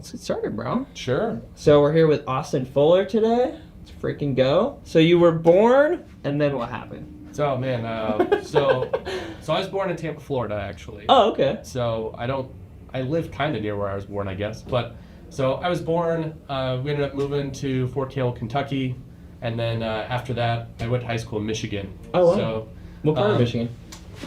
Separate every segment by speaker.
Speaker 1: let's get started, bro.
Speaker 2: Sure.
Speaker 1: So we're here with Austin Fuller today. Let's freaking go. So you were born, and then what happened?
Speaker 2: So, man, so I was born in Tampa, Florida, actually.
Speaker 1: Oh, okay.
Speaker 2: So I live kind of near where I was born, I guess. But, so I was born, we ended up moving to Fort Campbell, Kentucky. And then after that, I went to high school in Michigan.
Speaker 1: Oh, wow.
Speaker 2: So,
Speaker 1: What part of Michigan?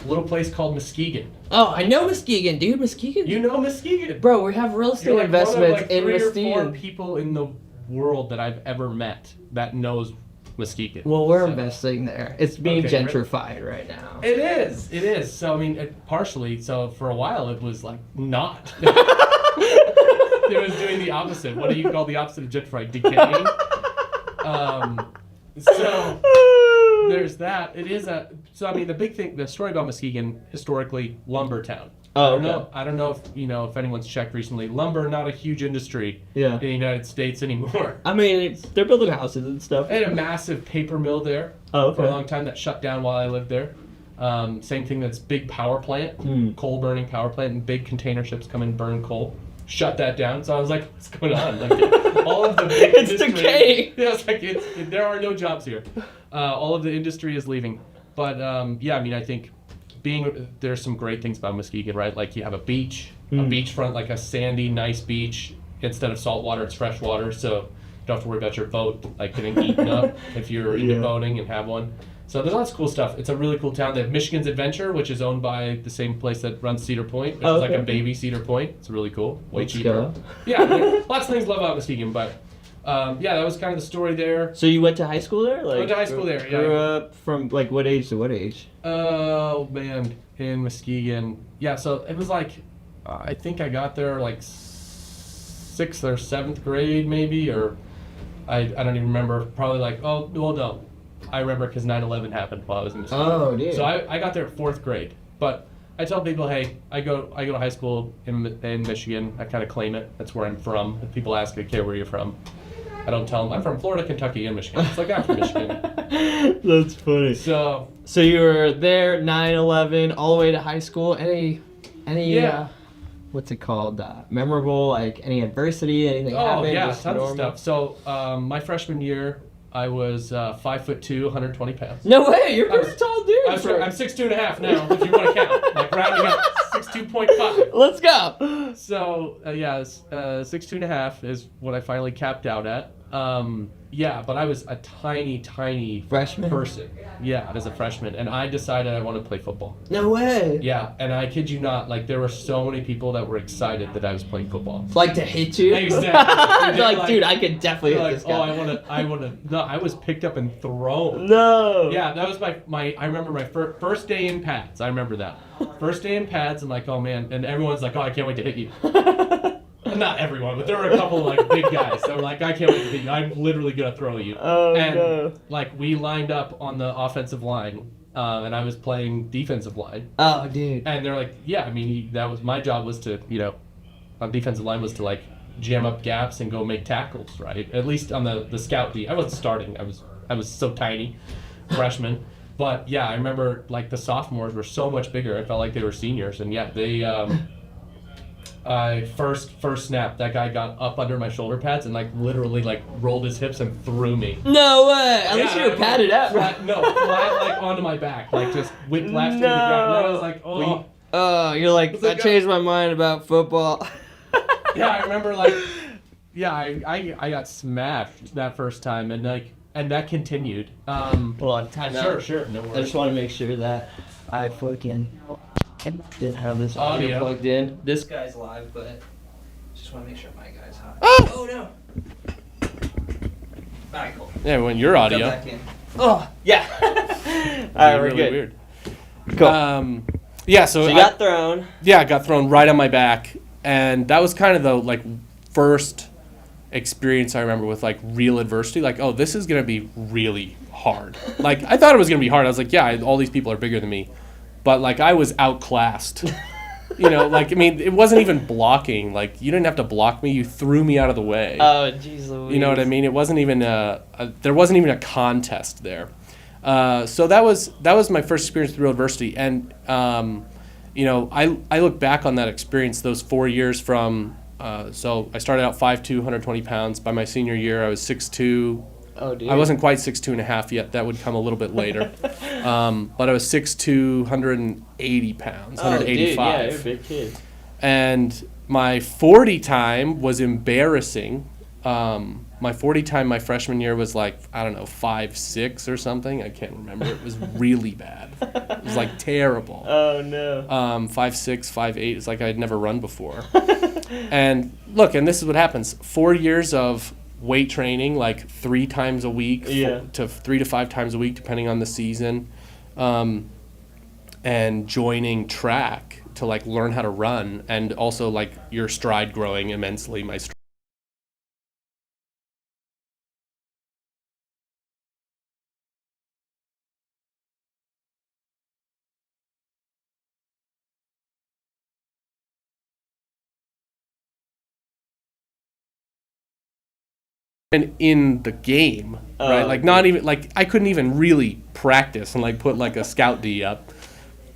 Speaker 2: A little place called Muskegon.
Speaker 1: Oh, I know Muskegon, dude. Muskegon.
Speaker 2: You know Muskegon?
Speaker 1: Bro, we have real estate
Speaker 2: You're like
Speaker 1: investments
Speaker 2: one of
Speaker 1: in
Speaker 2: three or
Speaker 1: Muskegon.
Speaker 2: four people in the world that I've ever met that knows Muskegon.
Speaker 1: Well, we're investing there. It's being
Speaker 2: Okay,
Speaker 1: gentrified right now.
Speaker 2: It is. So, I mean, partially. So, for a while, it was like not. It was doing the opposite. What do you call the opposite of gentrified? Decaying. So, there's that. It is a. So, I mean, the story about Muskegon, historically, lumber town.
Speaker 1: Oh, okay.
Speaker 2: I don't know if anyone's checked recently. Lumber, not a huge industry
Speaker 1: Yeah.
Speaker 2: in the United States anymore.
Speaker 1: I mean, they're building houses and stuff.
Speaker 2: I had a massive paper mill there
Speaker 1: Oh, okay.
Speaker 2: for a long time that shut down while I lived there. Same thing, that's big power plant, coal burning power plant, and big container ships come and burn coal. Shut that down. So I was like, what's going on? Like, all of the big
Speaker 1: It's
Speaker 2: industry,
Speaker 1: decaying.
Speaker 2: Yeah, it's like there are no jobs here. All of the industry is leaving. But yeah, I mean, I think there's some great things about Muskegon, right? Like you have a beach, a beachfront, like a sandy, nice beach. Instead of salt water, it's fresh water, so you don't have to worry about your boat like getting eaten up if you're into boating and have one. So there's lots of cool stuff. It's a really cool town. They have Michigan's Adventure, which is owned by the same place that runs Cedar Point, which is like a baby Cedar Point. It's really cool, way cheaper.
Speaker 1: Go.
Speaker 2: Yeah, I mean, lots of things to love about Muskegon, but yeah, that was kind of the story there.
Speaker 1: So you went to high school there? Like,
Speaker 2: Went to high school there, yeah.
Speaker 1: Grew up from like what age to what age?
Speaker 2: Oh man, in Muskegon. Yeah, so it was like, I think I got there like 6th or 7th grade maybe, or I don't even remember. Probably like, oh, well, no. I remember because 9/11 happened while I was in Muskegon.
Speaker 1: Oh, dude.
Speaker 2: So I got there at 4th grade. But I tell people, hey, I go to high school in Michigan. I kind of claim it. That's where I'm from. If people ask, okay, where are you from? I don't tell them. I'm from Florida, Kentucky, and Michigan. It's like, I'm from Michigan.
Speaker 1: That's funny.
Speaker 2: So
Speaker 1: you were there 9/11 all the way to high school. Any
Speaker 2: Yeah.
Speaker 1: What's it called? Memorable, like any adversity, anything happened?
Speaker 2: Oh yeah,
Speaker 1: just
Speaker 2: tons
Speaker 1: normal?
Speaker 2: of stuff. So my freshman year, I was 5'2", 120 pounds.
Speaker 1: No way, you're a pretty tall dude.
Speaker 2: I'm 6'2.5" now, if you want to count. Like rounding up, 6'2.5".
Speaker 1: Let's go.
Speaker 2: So yeah, 6'2.5" is what I finally capped out at. Yeah, but I was a tiny
Speaker 1: Freshman?
Speaker 2: person. Yeah, as a freshman, and I decided I wanted to play football.
Speaker 1: No way.
Speaker 2: Yeah, and I kid you not, like there were so many people that were excited that I was playing football.
Speaker 1: Like to hit you?
Speaker 2: Exactly.
Speaker 1: They're like, dude, I could definitely hit this guy.
Speaker 2: Oh, I wanna. No, I was picked up and thrown.
Speaker 1: No.
Speaker 2: Yeah, that was my. I remember my first day in pads. I remember that. First day in pads, and like, oh man, and everyone's like, oh, I can't wait to hit you. Not everyone, but there were a couple like big guys that were like, I can't wait to hit you. I'm literally gonna throw you.
Speaker 1: Oh,
Speaker 2: and
Speaker 1: no.
Speaker 2: like we lined up on the offensive line, and I was playing defensive line.
Speaker 1: Oh, dude.
Speaker 2: And they're like, yeah, I mean, that was my job was to, on defensive line was to like jam up gaps and go make tackles, right? At least on the scout beat. I wasn't starting. I was so tiny, freshman. But yeah, I remember like the sophomores were so much bigger. I felt like they were seniors, and yeah, they. First snap, that guy got up under my shoulder pads and like literally like rolled his hips and threw me.
Speaker 1: No way! At least you were padded up.
Speaker 2: Flat like onto my back, like just whiplashed into the ground. And I was like, oh.
Speaker 1: Oh, you're like, I changed my mind about football.
Speaker 2: Yeah, I remember like, yeah, I got smashed that first time, and like, and that continued.
Speaker 1: Hold on, time out.
Speaker 2: Sure, no worries.
Speaker 1: I just want to make sure that I fucking didn't have this audio plugged in. This guy's live, but just want to make sure my guy's hot. Oh no! Alright, cool.
Speaker 2: Yeah, when your audio.
Speaker 1: Come back in. Oh, yeah. Alright, we're
Speaker 2: really
Speaker 1: good.
Speaker 2: Weird.
Speaker 1: Cool.
Speaker 2: Yeah, so
Speaker 1: you got thrown.
Speaker 2: Yeah, I got thrown right on my back, and that was kind of the like first experience I remember with like real adversity. Like, oh, this is gonna be really hard. Like, I thought it was gonna be hard. I was like, yeah, all these people are bigger than me, but like I was outclassed. Like, I mean, it wasn't even blocking. Like, you didn't have to block me. You threw me out of the way.
Speaker 1: Oh, jeez Louise.
Speaker 2: You know what I mean? It wasn't even there wasn't even a contest there. So that was my first experience with real adversity, and I look back on that experience, those 4 years from So I started out 5'2", 120 pounds. By my senior year, I was 6'2".
Speaker 1: Oh, dude.
Speaker 2: I wasn't quite 6'2" and a half yet. That would come a little bit later. But I was 6'2", 180 pounds, 185.
Speaker 1: Dude, yeah, you're a big kid.
Speaker 2: And my 40 time was embarrassing. My 40 time my freshman year was like, I don't know, 5'6" or something. I can't remember. It was really bad. It was like terrible.
Speaker 1: Oh, no.
Speaker 2: 5'6", 5'8". It's like I'd never run before. And look, and this is what happens. 4 years of weight training, like 3 times a week, to 3 to 5 times a week, depending on the season, and joining track to like learn how to run, and also like your stride growing immensely. My stride in the game, right? Like not even like I couldn't even really practice and like put like a scout D up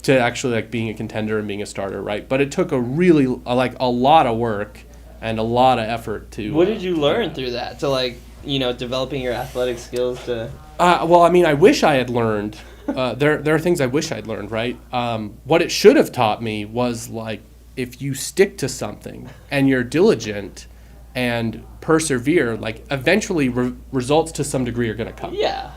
Speaker 2: to actually like being a contender and being a starter, right? But it took a really like a lot of work and a lot of effort to.
Speaker 1: What did you learn through that to like, developing your athletic skills to?
Speaker 2: Well, I mean, I wish I had learned. There are things I wish I'd learned, right? What it should have taught me was like if you stick to something and you're diligent and persevere, like eventually results to some degree are going to come.
Speaker 1: Yeah.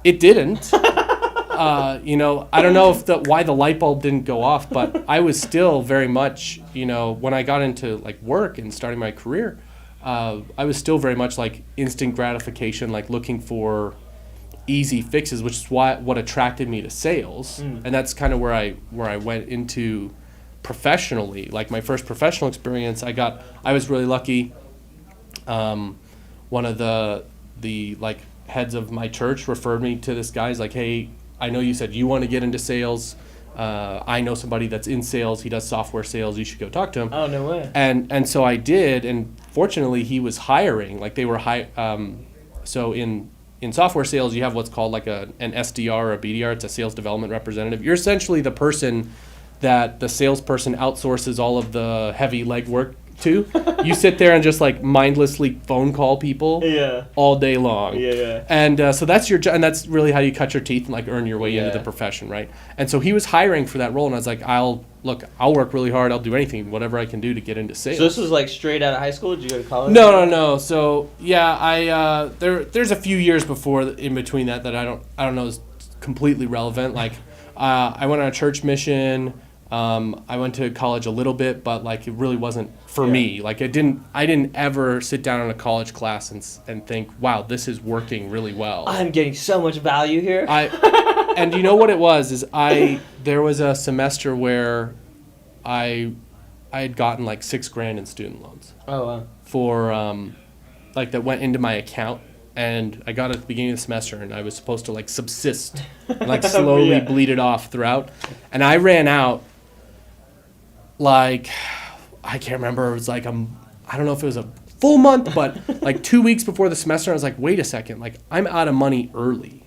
Speaker 2: It didn't. I don't know why the light bulb didn't go off, but I was still very much, when I got into like work and starting my career, I was still very much like instant gratification, like looking for easy fixes, which is what attracted me to sales. And that's kind of where I went into professionally. Like my first professional experience, I was really lucky. One of the like heads of my church referred me to this guy. He's like, hey, I know you said you want to get into sales. I know somebody that's in sales. He does software sales. You should go talk to him.
Speaker 1: Oh, no way.
Speaker 2: And so I did, and fortunately he was hiring. Like they were so in software sales, you have what's called like an SDR or a BDR. It's a sales development representative. You're essentially the person that the salesperson outsources all of the heavy legwork to. You sit there and just like mindlessly phone call people all day long. And so that's your job, and that's really how you cut your teeth and like earn your way into the profession, right? And so he was hiring for that role, and I was like, I'll work really hard. I'll do anything, whatever I can do to get into sales.
Speaker 1: So this was like straight out of high school? Did you go to college?
Speaker 2: No. So yeah, there's a few years in between that I don't know is completely relevant. Like I went on a church mission. I went to college a little bit, but like it really wasn't for me. Like I didn't ever sit down in a college class and think, wow, this is working really well.
Speaker 1: I'm getting so much value here.
Speaker 2: And you know what it was is there was a semester where I had gotten like $6,000 in student loans.
Speaker 1: Oh wow.
Speaker 2: For like that went into my account. And I got it at the beginning of the semester, and I was supposed to like subsist, and, like slowly bleed it off throughout. And I ran out. Like, I can't remember. It was like I don't know if it was a full month, but like 2 weeks before the semester, I was like, wait a second, like I'm out of money early,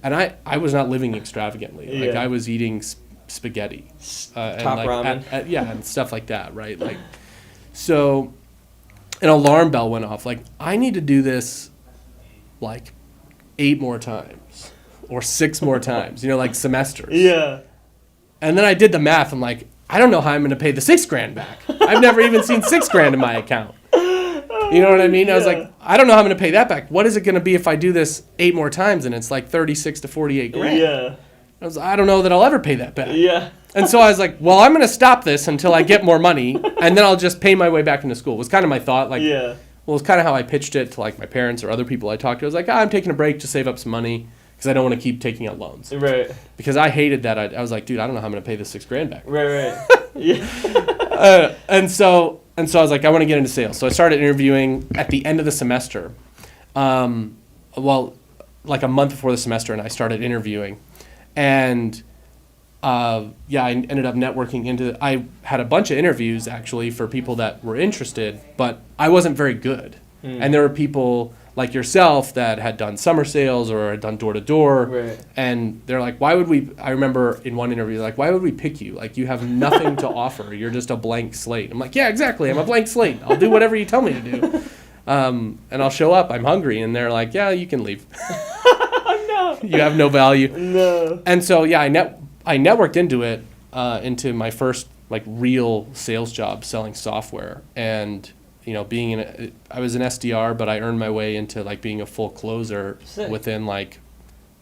Speaker 2: and I was not living extravagantly. Like I was eating spaghetti, and
Speaker 1: top
Speaker 2: like
Speaker 1: ramen,
Speaker 2: and stuff like that, right? Like, so an alarm bell went off. Like I need to do this, like 8 more times or 6 more times, like semesters.
Speaker 1: Yeah.
Speaker 2: And then I did the math. I'm like, I don't know how I'm going to pay the $6,000 back. I've never even seen $6,000 in my account. You know what I mean? I was like, I don't know how I'm going to pay that back. What is it going to be if I do this 8 more times and it's like 36 to 48 grand?
Speaker 1: Yeah.
Speaker 2: I don't know that I'll ever pay that back.
Speaker 1: Yeah.
Speaker 2: And so I was like, well, I'm going to stop this until I get more money, and then I'll just pay my way back into school. It was kind of my thought. Like, well, it was kind of how I pitched it to like my parents or other people I talked to. I was like, I'm taking a break to save up some money because I don't want to keep taking out loans.
Speaker 1: Right.
Speaker 2: Because I hated that. I was like, dude, I don't know how I'm going to pay this $6,000 back.
Speaker 1: Right. Yeah.
Speaker 2: And so I was like, I want to get into sales. So I started interviewing at the end of the semester. Well, like a month before the semester, and I started interviewing. And I ended up networking I had a bunch of interviews actually for people that were interested, but I wasn't very good. And there were people like yourself that had done summer sales or had done door to door.
Speaker 3: Right.
Speaker 2: And they're like, why would we, I remember in one interview, like, why would we pick you? Like, you have nothing to offer. You're just a blank slate. I'm like, yeah, exactly. I'm a blank slate. I'll do whatever you tell me to do. And I'll show up. I'm hungry. And they're like, yeah, you can leave.
Speaker 3: No.
Speaker 2: You have no value.
Speaker 3: No.
Speaker 2: And so, yeah, I networked into it, into my first, like, real sales job selling software. And, you know, I was an SDR, but I earned my way into, like, being a full closer
Speaker 3: Sick.
Speaker 2: within, like,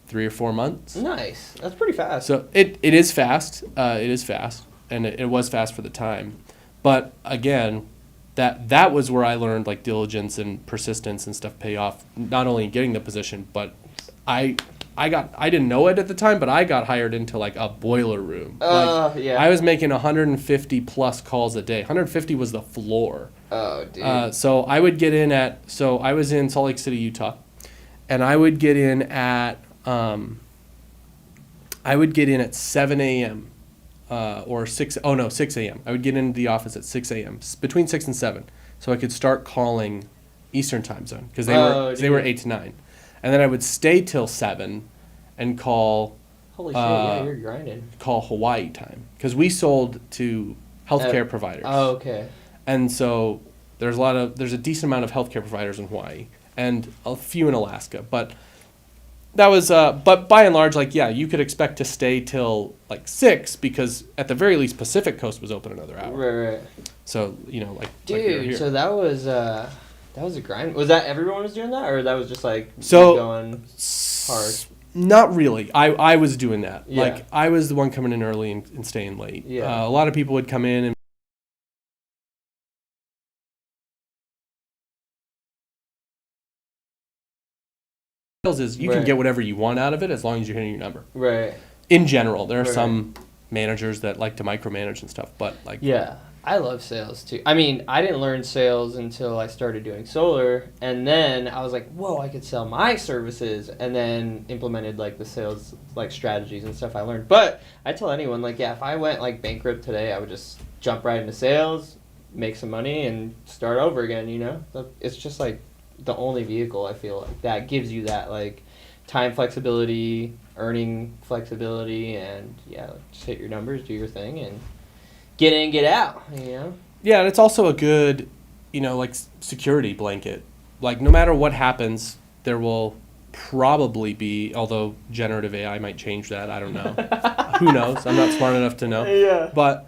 Speaker 2: 3 or 4 months.
Speaker 3: Nice. That's pretty fast.
Speaker 2: So it is fast. It is fast. And it was fast for the time. But, again, that was where I learned, like, diligence and persistence and stuff pay off, not only in getting the position, but I didn't know it at the time, but I got hired into, like, a boiler room.
Speaker 3: Yeah.
Speaker 2: I was making 150 plus calls a day. 150 was the floor.
Speaker 3: Oh, dude.
Speaker 2: So I would get in I was in Salt Lake City, Utah, and I would get in at 7 a.m. Or 6 a.m. I would get into the office at 6 a.m. Between 6 and 7, so I could start calling Eastern time zone, because they were 8 to 9. And then I would stay till 7 and call
Speaker 3: Holy shit, yeah, you're grinding.
Speaker 2: call Hawaii time, because we sold to healthcare providers.
Speaker 3: Oh, okay.
Speaker 2: And so there's a decent amount of healthcare providers in Hawaii and a few in Alaska, but that was but by and large, like, yeah, you could expect to stay till like 6, because at the very least Pacific Coast was open another hour.
Speaker 3: Right.
Speaker 2: So, you know, like
Speaker 3: Dude,
Speaker 2: like we were here.
Speaker 3: so that was a grind. Was that everyone was doing that, or that was just like
Speaker 2: So-
Speaker 3: you going hard?
Speaker 2: Not really. I was doing that.
Speaker 3: Yeah.
Speaker 2: Like, I was the one coming in early and staying late.
Speaker 3: Yeah.
Speaker 2: A lot of people would come in and is you can
Speaker 3: Right.
Speaker 2: get whatever you want out of it as long as you're hitting your number.
Speaker 3: Right.
Speaker 2: In general, there are
Speaker 3: Right.
Speaker 2: some managers that like to micromanage and stuff, but like
Speaker 3: Yeah, I love sales too. I mean, I didn't learn sales until I started doing solar, and then I was like, whoa, I could sell my services, and then implemented like the sales like strategies and stuff I learned. But I tell anyone, like, yeah, if I went like bankrupt today, I would just jump right into sales, make some money, and start over again, you know? It's just like the only vehicle I feel like that gives you that like time flexibility, earning flexibility, and yeah, just hit your numbers, do your thing, and get in, get out, you know?
Speaker 2: yeah, and it's also a good, you know, like security blanket. Like, no matter what happens, there will probably be, although generative AI might change that, I don't know. Who knows? I'm not smart enough to know.
Speaker 3: Yeah.
Speaker 2: But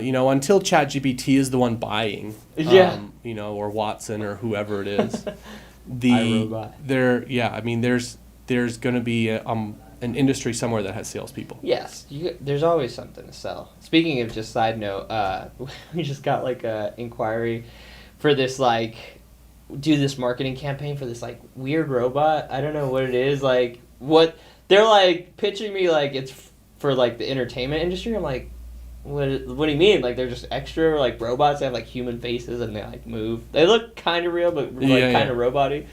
Speaker 2: you know, until ChatGPT is the one buying,
Speaker 3: Yeah.
Speaker 2: you know, or Watson or whoever it is,
Speaker 3: iRobot.
Speaker 2: I mean, there's going to be an industry somewhere that has salespeople.
Speaker 3: Yes, there's always something to sell. Speaking of, just side note, we just got like a inquiry for this like do this marketing campaign for this like weird robot. I don't know what it is. Like, what they're like pitching me like it's for like the entertainment industry. I'm like, what do you mean? Like, they're just extra like robots that have like human faces and they like move. They look kind of real, but like kind of robot-y.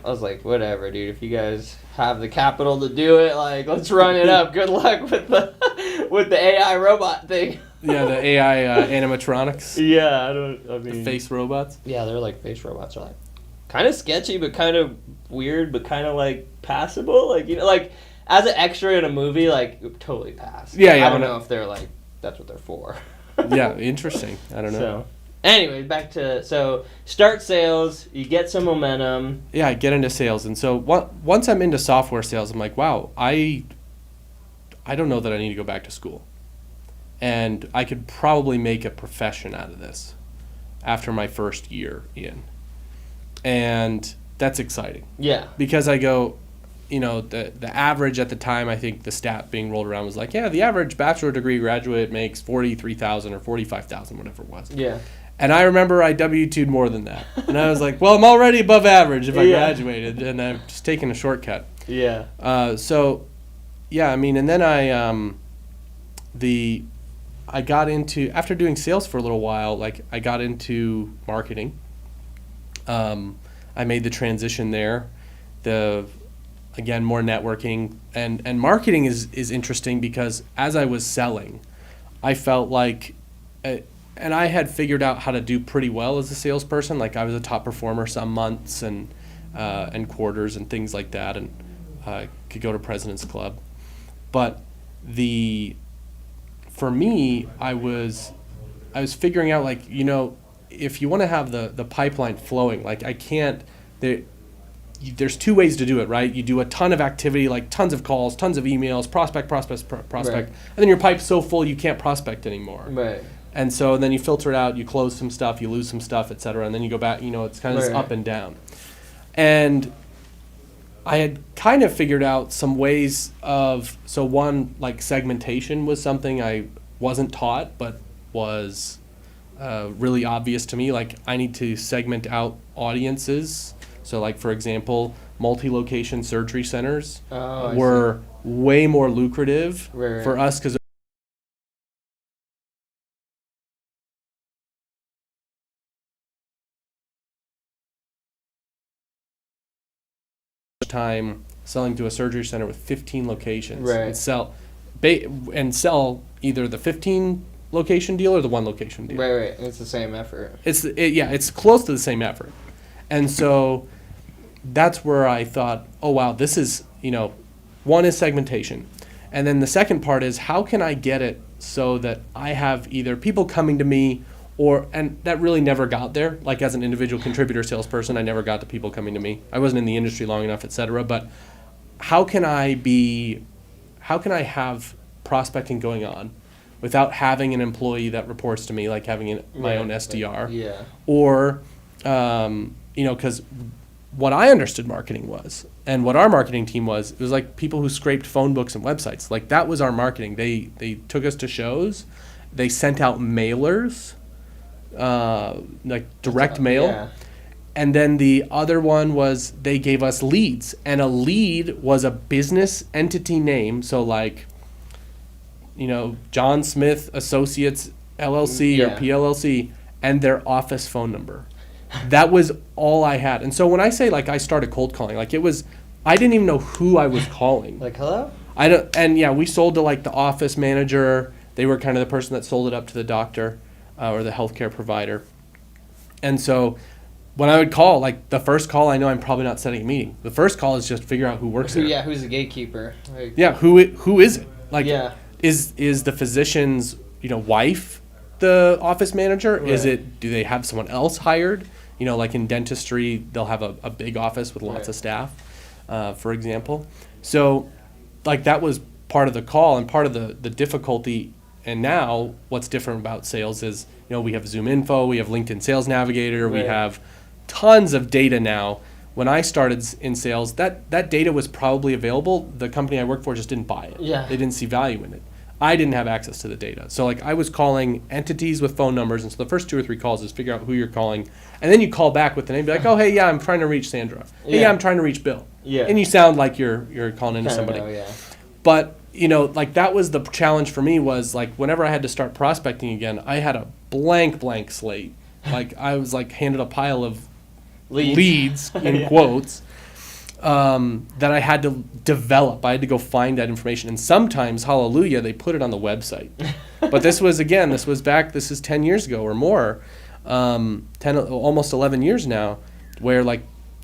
Speaker 3: I was like, whatever, dude. If you guys have the capital to do it, like, let's run it up. Good luck with the AI robot thing.
Speaker 2: Yeah, the AI animatronics.
Speaker 3: Yeah,
Speaker 2: The face robots.
Speaker 3: Yeah, they're like face robots. Are like kind of sketchy, but kind of weird, but kind of like passable. Like, you know, like as an extra in a movie, like totally pass.
Speaker 2: Yeah,
Speaker 3: I don't know if they're like that's what they're for.
Speaker 2: Yeah, interesting. I don't know.
Speaker 3: So, anyway, back to start sales. You get some momentum.
Speaker 2: Yeah, I get into sales, and so once I'm into software sales, I'm like, wow, I don't know that I need to go back to school, and I could probably make a profession out of this after my first year in, and that's exciting.
Speaker 3: Yeah.
Speaker 2: Because I go, you know, the average at the time, I think the stat being rolled around was like, yeah, the average bachelor degree graduate makes $43,000 or $45,000, whatever it was.
Speaker 3: Yeah.
Speaker 2: And I remember I W-2'd more than that. And I was like, well, I'm already above average if I graduated, and I'm just taking a shortcut.
Speaker 3: Yeah.
Speaker 2: So, yeah, I mean, and then I got into, after doing sales for a little while, like, I got into marketing. I made the transition there. Again, more networking. And marketing is interesting because as I was selling, I felt like, and I had figured out how to do pretty well as a salesperson. Like, I was a top performer some months, and and quarters and things like that, and could go to President's Club. But for me, I was figuring out, like, if you want to have the pipeline flowing, like there's two ways to do it, right? You do a ton of activity, like tons of calls, tons of emails, prospect,
Speaker 3: Right.
Speaker 2: and then your pipe's so full you can't prospect anymore.
Speaker 3: Right.
Speaker 2: And so then you filter it out, you close some stuff, you lose some stuff, et cetera, and then you go back, it's kind of this
Speaker 3: Right.
Speaker 2: up and down. And I had kind of figured out some ways so one, like segmentation was something I wasn't taught, but was really obvious to me. Like, I need to segment out audiences. So, like, for example, multi-location surgery centers
Speaker 3: Oh, I
Speaker 2: were way more lucrative
Speaker 3: Right.
Speaker 2: for us because time selling to a surgery center with 15 locations
Speaker 3: Right.
Speaker 2: and sell either the 15 location deal or the one location deal.
Speaker 3: Right. It's the same effort.
Speaker 2: It's close to the same effort. And so that's where I thought, oh wow, this is, one is segmentation. And then the second part is, how can I get it so that I have either people coming to me and that really never got there. Like, as an individual contributor salesperson, I never got to people coming to me. I wasn't in the industry long enough, et cetera. But how can I have prospecting going on without having an employee that reports to me, like having my own SDR?
Speaker 3: Yeah.
Speaker 2: Or, because what I understood marketing was, and what our marketing team was, it was like people who scraped phone books and websites. Like, that was our marketing. They took us to shows. They sent out mailers, like direct mail.
Speaker 3: Yeah.
Speaker 2: And then the other one was they gave us leads. And a lead was a business entity name. So, like, John Smith Associates LLC or
Speaker 3: Yeah.
Speaker 2: PLLC, and their office phone number. That was all I had. And so when I say, like, I started cold calling, like, I didn't even know who I was calling.
Speaker 3: Like, hello?
Speaker 2: We sold to, like, the office manager. They were kind of the person that sold it up to the doctor or the healthcare provider. And so when I would call, like, the first call, I know I'm probably not setting a meeting. The first call is just figure out who works there.
Speaker 3: Yeah, who's the gatekeeper? Like,
Speaker 2: Yeah, who is it? Like,
Speaker 3: Yeah.
Speaker 2: is the physician's wife the office manager?
Speaker 3: Right.
Speaker 2: Do they have someone else hired? Like in dentistry, they'll have a big office with lots
Speaker 3: Right.
Speaker 2: of staff, for example. So, like, that was part of the call and part of the difficulty. And now what's different about sales is, we have Zoom Info, we have LinkedIn Sales Navigator, we
Speaker 3: Right.
Speaker 2: have tons of data now. When I started in sales, that data was probably available. The company I worked for just didn't buy it.
Speaker 3: Yeah.
Speaker 2: They didn't see value in it. I didn't have access to the data. So, like, I was calling entities with phone numbers, and so the first 2 or 3 calls is figure out who you're calling, and then you call back with the name, be like, oh, hey, yeah, I'm trying to reach Sandra. Hey, yeah,
Speaker 3: Yeah.
Speaker 2: I'm trying to reach Bill.
Speaker 3: Yeah.
Speaker 2: And you sound like you're calling into
Speaker 3: Kinda
Speaker 2: somebody.
Speaker 3: know, yeah.
Speaker 2: But, like, that was the challenge for me, was, like, whenever I had to start prospecting again, I had a blank slate. Like, I was, like, handed a pile of leads in
Speaker 3: Yeah.
Speaker 2: quotes, that I had to develop. I had to go find that information. And sometimes, hallelujah, they put it on the website. But this was 10 years ago or more, 10, almost 11 years now, where, like,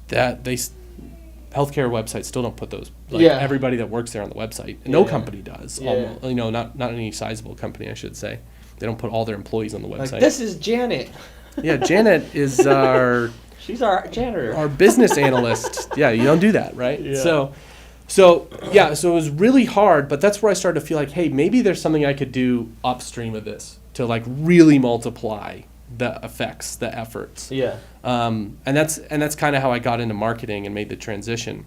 Speaker 2: healthcare websites still don't put those, like,
Speaker 3: Yeah.
Speaker 2: everybody that works there on the website. And
Speaker 3: Yeah.
Speaker 2: no company does.
Speaker 3: Yeah.
Speaker 2: Not any sizable company, I should say. They don't put all their employees on the website.
Speaker 3: Like, this is Janet.
Speaker 2: Yeah, Janet is our
Speaker 3: She's our janitor.
Speaker 2: our business analyst. Yeah, you don't do that, right?
Speaker 3: Yeah.
Speaker 2: So it was really hard, but that's where I started to feel like, hey, maybe there's something I could do upstream of this to, like, really multiply the effects, the efforts.
Speaker 3: Yeah.
Speaker 2: And that's kind of how I got into marketing and made the transition.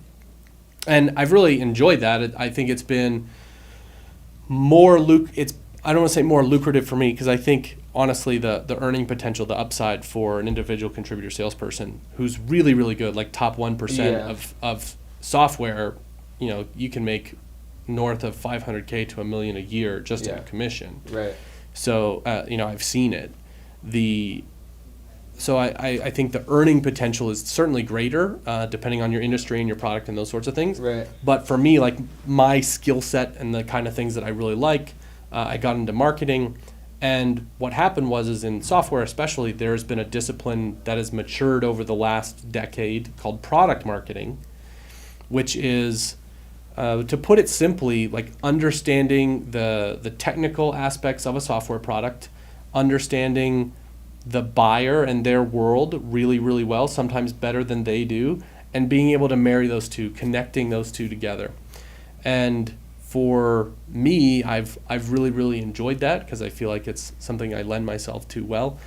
Speaker 2: And I've really enjoyed that. I think it's been I don't want to say more lucrative for me, because I think, honestly, the earning potential, the upside for an individual contributor salesperson who's really, really good, like top 1%
Speaker 3: Yeah.
Speaker 2: of software, you can make north of $500K to $1 million a year just
Speaker 3: Yeah.
Speaker 2: in commission.
Speaker 3: Right.
Speaker 2: So, I've seen it. So I think the earning potential is certainly greater, depending on your industry and your product and those sorts of things.
Speaker 3: Right.
Speaker 2: But for me, like, my skill set and the kind of things that I really like, I got into marketing, And what happened is in software especially, there's been a discipline that has matured over the last decade called product marketing, which is, to put it simply, like understanding the technical aspects of a software product, understanding the buyer and their world really, really well, sometimes better than they do, and being able to marry those two, connecting those two together. And for me, I've really, really enjoyed that because I feel like it's something I lend myself to well.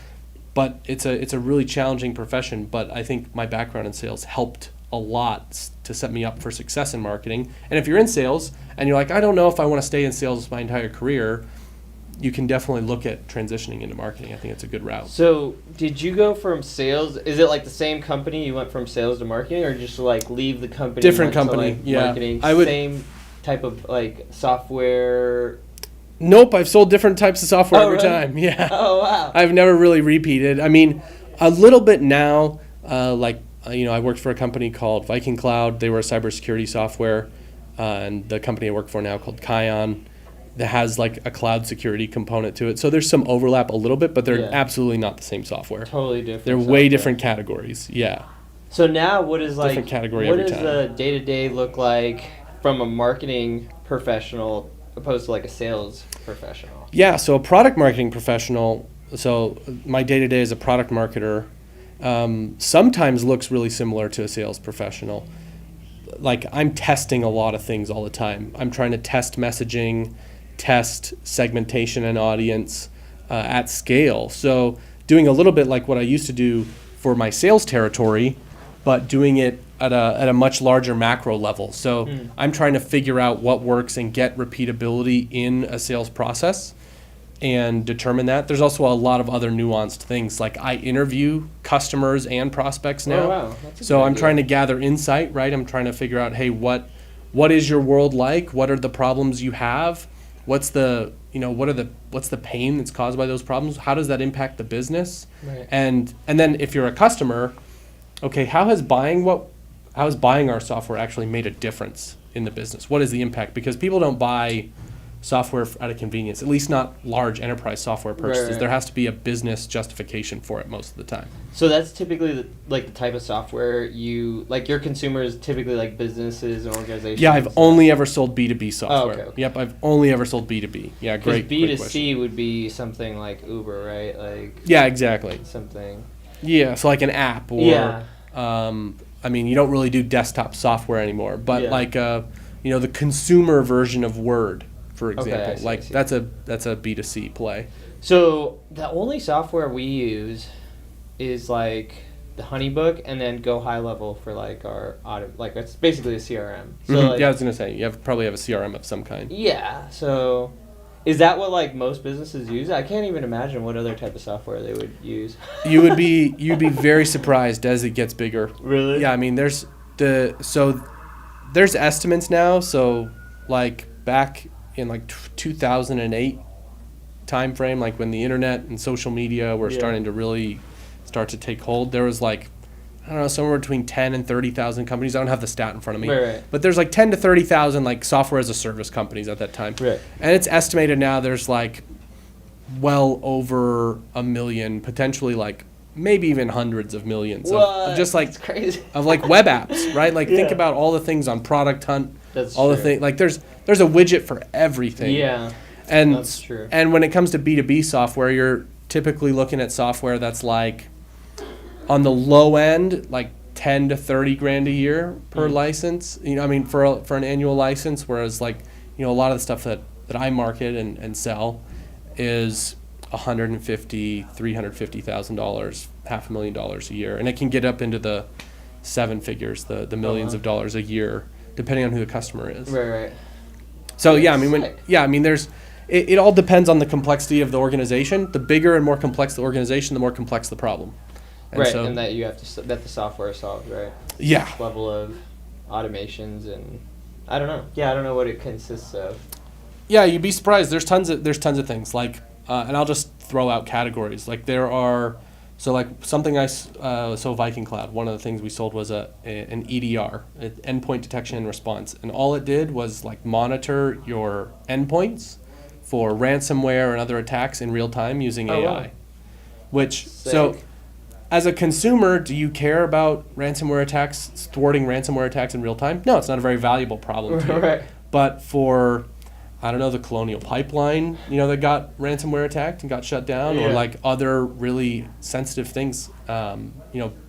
Speaker 2: But it's a really challenging profession, but I think my background in sales helped a lot to set me up for success in marketing. And if you're in sales and you're like, I don't know if I want to stay in sales my entire career, you can definitely look at transitioning into marketing. I think it's a good route.
Speaker 3: So did you go from sales, is it like the same company you went from sales to marketing, or just like leave the company?
Speaker 2: Different
Speaker 3: went to,
Speaker 2: company,
Speaker 3: like,
Speaker 2: yeah.
Speaker 3: Marketing,
Speaker 2: I would,
Speaker 3: same type of like software?
Speaker 2: Nope, I've sold different types of software every
Speaker 3: really?
Speaker 2: time. Yeah.
Speaker 3: Oh, wow.
Speaker 2: I've never really repeated. I mean, a little bit now, I worked for a company called Viking Cloud. They were a cybersecurity software, and the company I work for now called Kion, that has like a cloud security component to it. So there's some overlap a little bit, but they're absolutely not the same software.
Speaker 3: Totally different.
Speaker 2: They're way different categories. Yeah.
Speaker 3: So now what is like,
Speaker 2: different category
Speaker 3: what
Speaker 2: every
Speaker 3: does
Speaker 2: time.
Speaker 3: the day-to-day look like from a marketing professional opposed to like a sales professional?
Speaker 2: Yeah, so a product marketing professional, so my day-to-day as a product marketer sometimes looks really similar to a sales professional. Like I'm testing a lot of things all the time. I'm trying to test messaging, test segmentation and audience at scale. So doing a little bit like what I used to do for my sales territory, but doing it at a much larger macro level. So I'm trying to figure out what works and get repeatability in a sales process and determine that. There's also a lot of other nuanced things. Like I interview customers and prospects now.
Speaker 3: Oh, wow. That's a
Speaker 2: So
Speaker 3: good
Speaker 2: I'm
Speaker 3: idea.
Speaker 2: trying to gather insight, right? I'm trying to figure out, hey, what is your world like? What are the problems you have? What's the pain that's caused by those problems? How does that impact the business?
Speaker 3: Right.
Speaker 2: And then if you're a customer, okay, how has buying our software actually made a difference in the business? What is the impact? Because people don't buy software out of convenience, at least not large enterprise software purchases.
Speaker 3: Right.
Speaker 2: There has to be a business justification for it most of the time.
Speaker 3: So that's typically the type of software you, like your consumers typically like businesses and organizations?
Speaker 2: Yeah, I've only ever sold B2B software.
Speaker 3: Oh, okay.
Speaker 2: Yep, I've only ever sold B2B. Yeah, great.
Speaker 3: Because
Speaker 2: great question.
Speaker 3: B2C would be something like Uber, right? Like
Speaker 2: Yeah, exactly.
Speaker 3: something.
Speaker 2: Yeah, so like an app or,
Speaker 3: Yeah.
Speaker 2: I mean, you don't really do desktop software anymore, but
Speaker 3: Yeah.
Speaker 2: like, the consumer version of Word, for
Speaker 3: Okay,
Speaker 2: example,
Speaker 3: I see,
Speaker 2: like
Speaker 3: I see.
Speaker 2: that's a B2C play.
Speaker 3: So the only software we use is like the HoneyBook, and then Go High Level for like our auto, like it's basically a CRM. So
Speaker 2: Mhm.
Speaker 3: like,
Speaker 2: Yeah, I was gonna say you probably have a CRM of some kind.
Speaker 3: yeah. So is that what like most businesses use? I can't even imagine what other type of software they would use.
Speaker 2: You'd be very surprised as it gets bigger.
Speaker 3: Really?
Speaker 2: Yeah, I mean, there's estimates now. So like back in like 2008 time frame, like when the internet and social media were starting to really start to take hold, there was like, I don't know, somewhere between 10 and 30,000 companies. I don't have the stat in front of me.
Speaker 3: Right.
Speaker 2: But there's like 10 to 30,000 like software as a service companies at that time.
Speaker 3: Right.
Speaker 2: And it's estimated now there's like well over 1 million, potentially like maybe even hundreds of millions of just like
Speaker 3: That's crazy.
Speaker 2: of like web apps, right? Like think
Speaker 3: Yeah.
Speaker 2: about all the things on Product Hunt,
Speaker 3: That's
Speaker 2: all the
Speaker 3: true.
Speaker 2: things like there's a widget for everything.
Speaker 3: Yeah.
Speaker 2: And
Speaker 3: That's true.
Speaker 2: And when it comes to B2B software, you're typically looking at software that's like on the low end, like 10 to 30 grand a year per license. I mean for an annual license, whereas like, a lot of the stuff that I market and sell is $150,000, $350,000, $500,000 a year, and it can get up into the seven figures, the millions of dollars a year, depending on who the customer is.
Speaker 3: Right.
Speaker 2: So yeah, I mean,
Speaker 3: Sick.
Speaker 2: there's, it all depends on the complexity of the organization. The bigger and more complex the organization, the more complex the problem.
Speaker 3: Right,
Speaker 2: so,
Speaker 3: and that you have to that the software solves, right?
Speaker 2: Yeah.
Speaker 3: Level of automations and I don't know. Yeah, I don't know what it consists of.
Speaker 2: Yeah, you'd be surprised. There's tons of things like, and I'll just throw out categories. Like there are, so like something so Viking Cloud. One of the things we sold was an EDR, endpoint detection and response, and all it did was like monitor your endpoints for ransomware and other attacks in real time using
Speaker 3: Oh,
Speaker 2: AI.
Speaker 3: wow.
Speaker 2: Which,
Speaker 3: Sick.
Speaker 2: so as a consumer, do you care about ransomware attacks, thwarting ransomware attacks in real time? No, it's not a very valuable problem to you.
Speaker 3: Right.
Speaker 2: But for, I don't know, the Colonial Pipeline, that got ransomware attacked and got shut down, or
Speaker 3: Yeah.
Speaker 2: like other really sensitive things,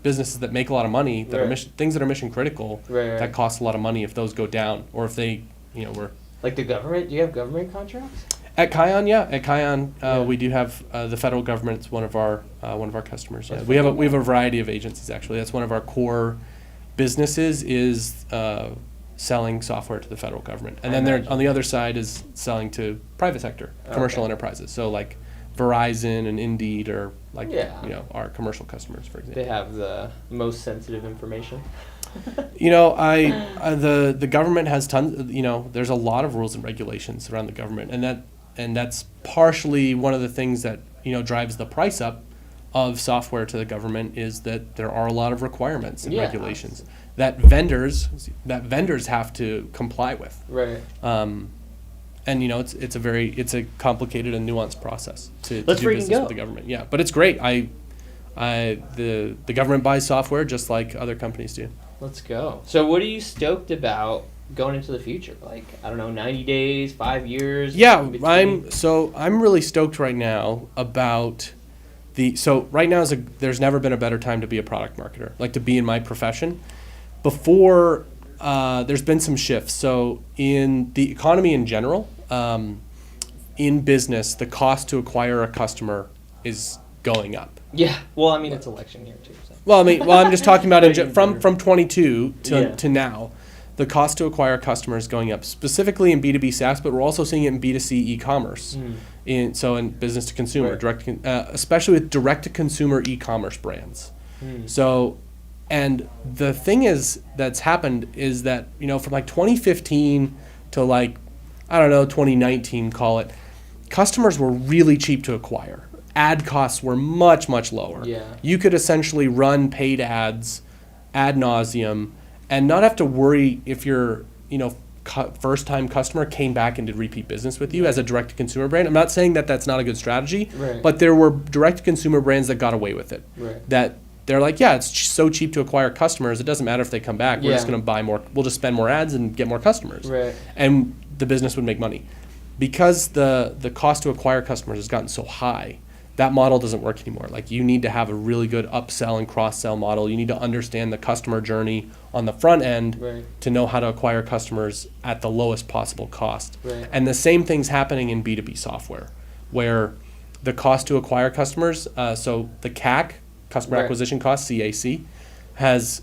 Speaker 2: businesses that make a lot of money, that are
Speaker 3: Right.
Speaker 2: things that are mission critical,
Speaker 3: Right.
Speaker 2: that cost a lot of money if those go down, or if they, were.
Speaker 3: Like the government? Do you have government contracts?
Speaker 2: At Kion, yeah. At Kion,
Speaker 3: Yeah.
Speaker 2: we do have the federal government's one of our customers. Yeah.
Speaker 3: That's
Speaker 2: We have a variety of agencies actually. That's one of our core businesses is selling software to the federal government, and then there on the other side is selling to private sector, commercial enterprises. So like Verizon and Indeed are like our commercial customers, for example.
Speaker 3: They have the most sensitive information.
Speaker 2: The government has tons. There's a lot of rules and regulations around the government, and that's partially one of the things that drives the price up of software to the government is that there are a lot of requirements and regulations that vendors have to comply with.
Speaker 3: Right.
Speaker 2: And it's a complicated and nuanced process to
Speaker 3: Let's
Speaker 2: do
Speaker 3: freaking
Speaker 2: business
Speaker 3: go.
Speaker 2: with the government. Yeah, but it's great. The government buys software just like other companies do.
Speaker 3: Let's go. So what are you stoked about going into the future? Like, I don't know, 90 days, 5 years?
Speaker 2: Yeah,
Speaker 3: in between?
Speaker 2: I'm really stoked right now about right now there's never been a better time to be a product marketer, like to be in my profession. Before there's been some shifts. So in the economy in general, in business, the cost to acquire a customer is going up.
Speaker 3: Yeah. Well, I mean, it's election year too. So.
Speaker 2: Well, I'm just talking about from 22 to now, the cost to acquire a customer is going up, specifically in B2B SaaS, but we're also seeing it in B2C e-commerce. In business to consumer, especially with direct to consumer e-commerce brands. So, and the thing that's happened is that from like 2015 to like 2019, call it, customers were really cheap to acquire. Ad costs were much, much lower.
Speaker 3: Yeah.
Speaker 2: You could essentially run paid ads ad nauseum and not have to worry if your first-time customer came back and did repeat business with you as a direct-to-consumer brand. I'm not saying that that's not a good strategy, but there were direct-to-consumer brands that got away with it.
Speaker 3: Right.
Speaker 2: That they're like, it's so cheap to acquire customers, it doesn't matter if they come back. We're just going to buy more. We'll just spend more ads and get more customers.
Speaker 3: Right.
Speaker 2: And the business would make money. Because the cost to acquire customers has gotten so high, that model doesn't work anymore. Like, you need to have a really good upsell and cross-sell model. You need to understand the customer journey on the front end to know how to acquire customers at the lowest possible cost.
Speaker 3: Right.
Speaker 2: And the same thing's happening in B2B software, where the cost to acquire customers, so the CAC, customer acquisition cost, CAC, has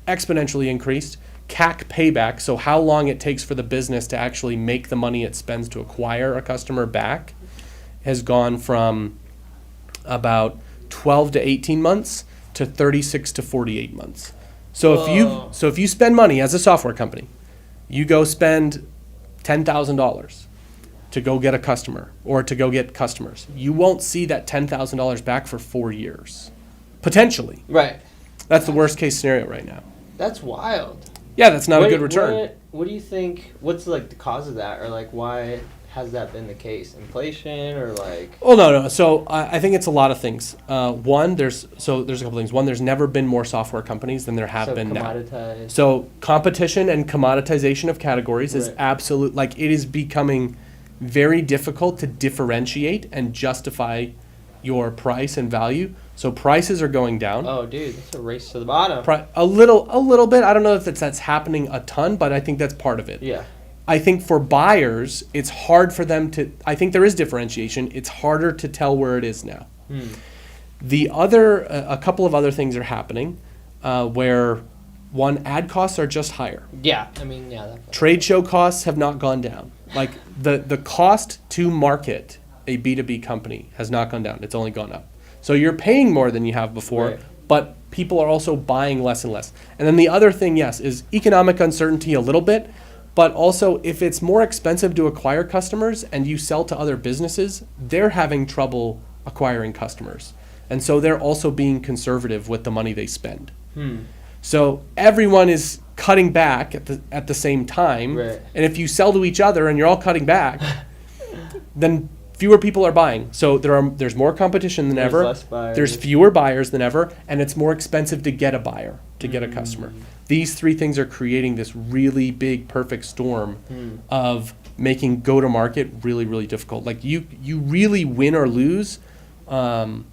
Speaker 2: exponentially increased. CAC payback, so how long it takes for the business to actually make the money it spends to acquire a customer back, has gone from about 12 to 18 months to 36 to 48 months. So if you spend money as a software company, you go spend $10,000 to go get a customer or to go get customers, you won't see that $10,000 back for 4 years, potentially.
Speaker 3: Right.
Speaker 2: That's the worst case scenario right now.
Speaker 3: That's wild.
Speaker 2: Yeah, that's not a good return.
Speaker 3: What do you think? What's like the cause of that, or like why has that been the case? Inflation, or like?
Speaker 2: Oh no. So I think it's a lot of things. One, there's a couple things. One, there's never been more software companies than there have been now. So competition and commoditization of categories is absolute. Like, it is becoming very difficult to differentiate and justify your price and value. So prices are going down.
Speaker 3: Oh, dude, it's a race to the bottom.
Speaker 2: A little bit. I don't know if that's happening a ton, but I think that's part of it.
Speaker 3: Yeah.
Speaker 2: I think for buyers, it's hard for them to. I think there is differentiation. It's harder to tell where it is now. A couple of other things are happening, where one, ad costs are just higher.
Speaker 3: Yeah, I mean, yeah.
Speaker 2: Trade show costs have not gone down. Like the cost to market a B2B company has not gone down. It's only gone up. So you're paying more than you have before, but people are also buying less and less. And then the other thing, yes, is economic uncertainty a little bit, but also if it's more expensive to acquire customers and you sell to other businesses, they're having trouble acquiring customers. And so they're also being conservative with the money they spend. So everyone is cutting back at the same time.
Speaker 3: Right.
Speaker 2: And if you sell to each other and you're all cutting back, then fewer people are buying. So there's more competition than ever.
Speaker 3: less buyers.
Speaker 2: There's fewer buyers than ever, and it's more expensive to get a buyer, to get a customer. These three things are creating this really big perfect storm of making go-to-market really, really difficult. Like you really win or lose. You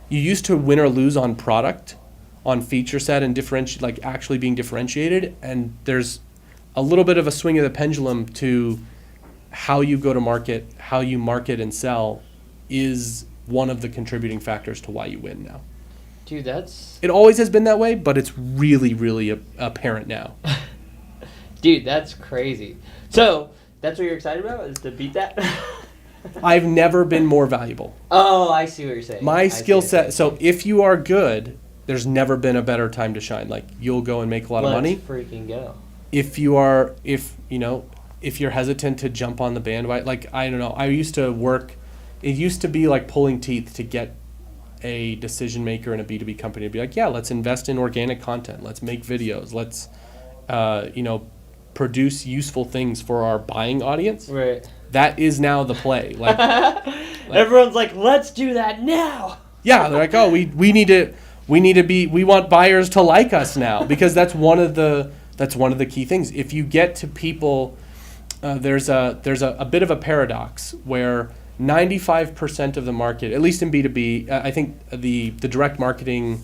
Speaker 2: used to win or lose on product, on feature set, and like actually being differentiated. And there's a little bit of a swing of the pendulum to how you go to market, how you market and sell is one of the contributing factors to why you win now.
Speaker 3: Dude,
Speaker 2: It always has been that way, but it's really, really apparent now.
Speaker 3: Dude, that's crazy. So, that's what you're excited about, is to beat that?
Speaker 2: I've never been more valuable.
Speaker 3: Oh, I see what you're saying.
Speaker 2: My skill set, so if you are good, there's never been a better time to shine. Like, you'll go and make a lot of money.
Speaker 3: Let's freaking go.
Speaker 2: If you're hesitant to jump on the bandwagon, like, I don't know, it used to be like pulling teeth to get a decision maker in a B2B company to be like, yeah, let's invest in organic content. Let's make videos. Let's, produce useful things for our buying audience.
Speaker 3: Right.
Speaker 2: That is now the play. Like
Speaker 3: everyone's like, let's do that now.
Speaker 2: Yeah, they're like, oh, we want buyers to like us now, because that's one of the key things. If you get to people, there's a bit of a paradox where 95% of the market, at least in B2B, I think the direct marketing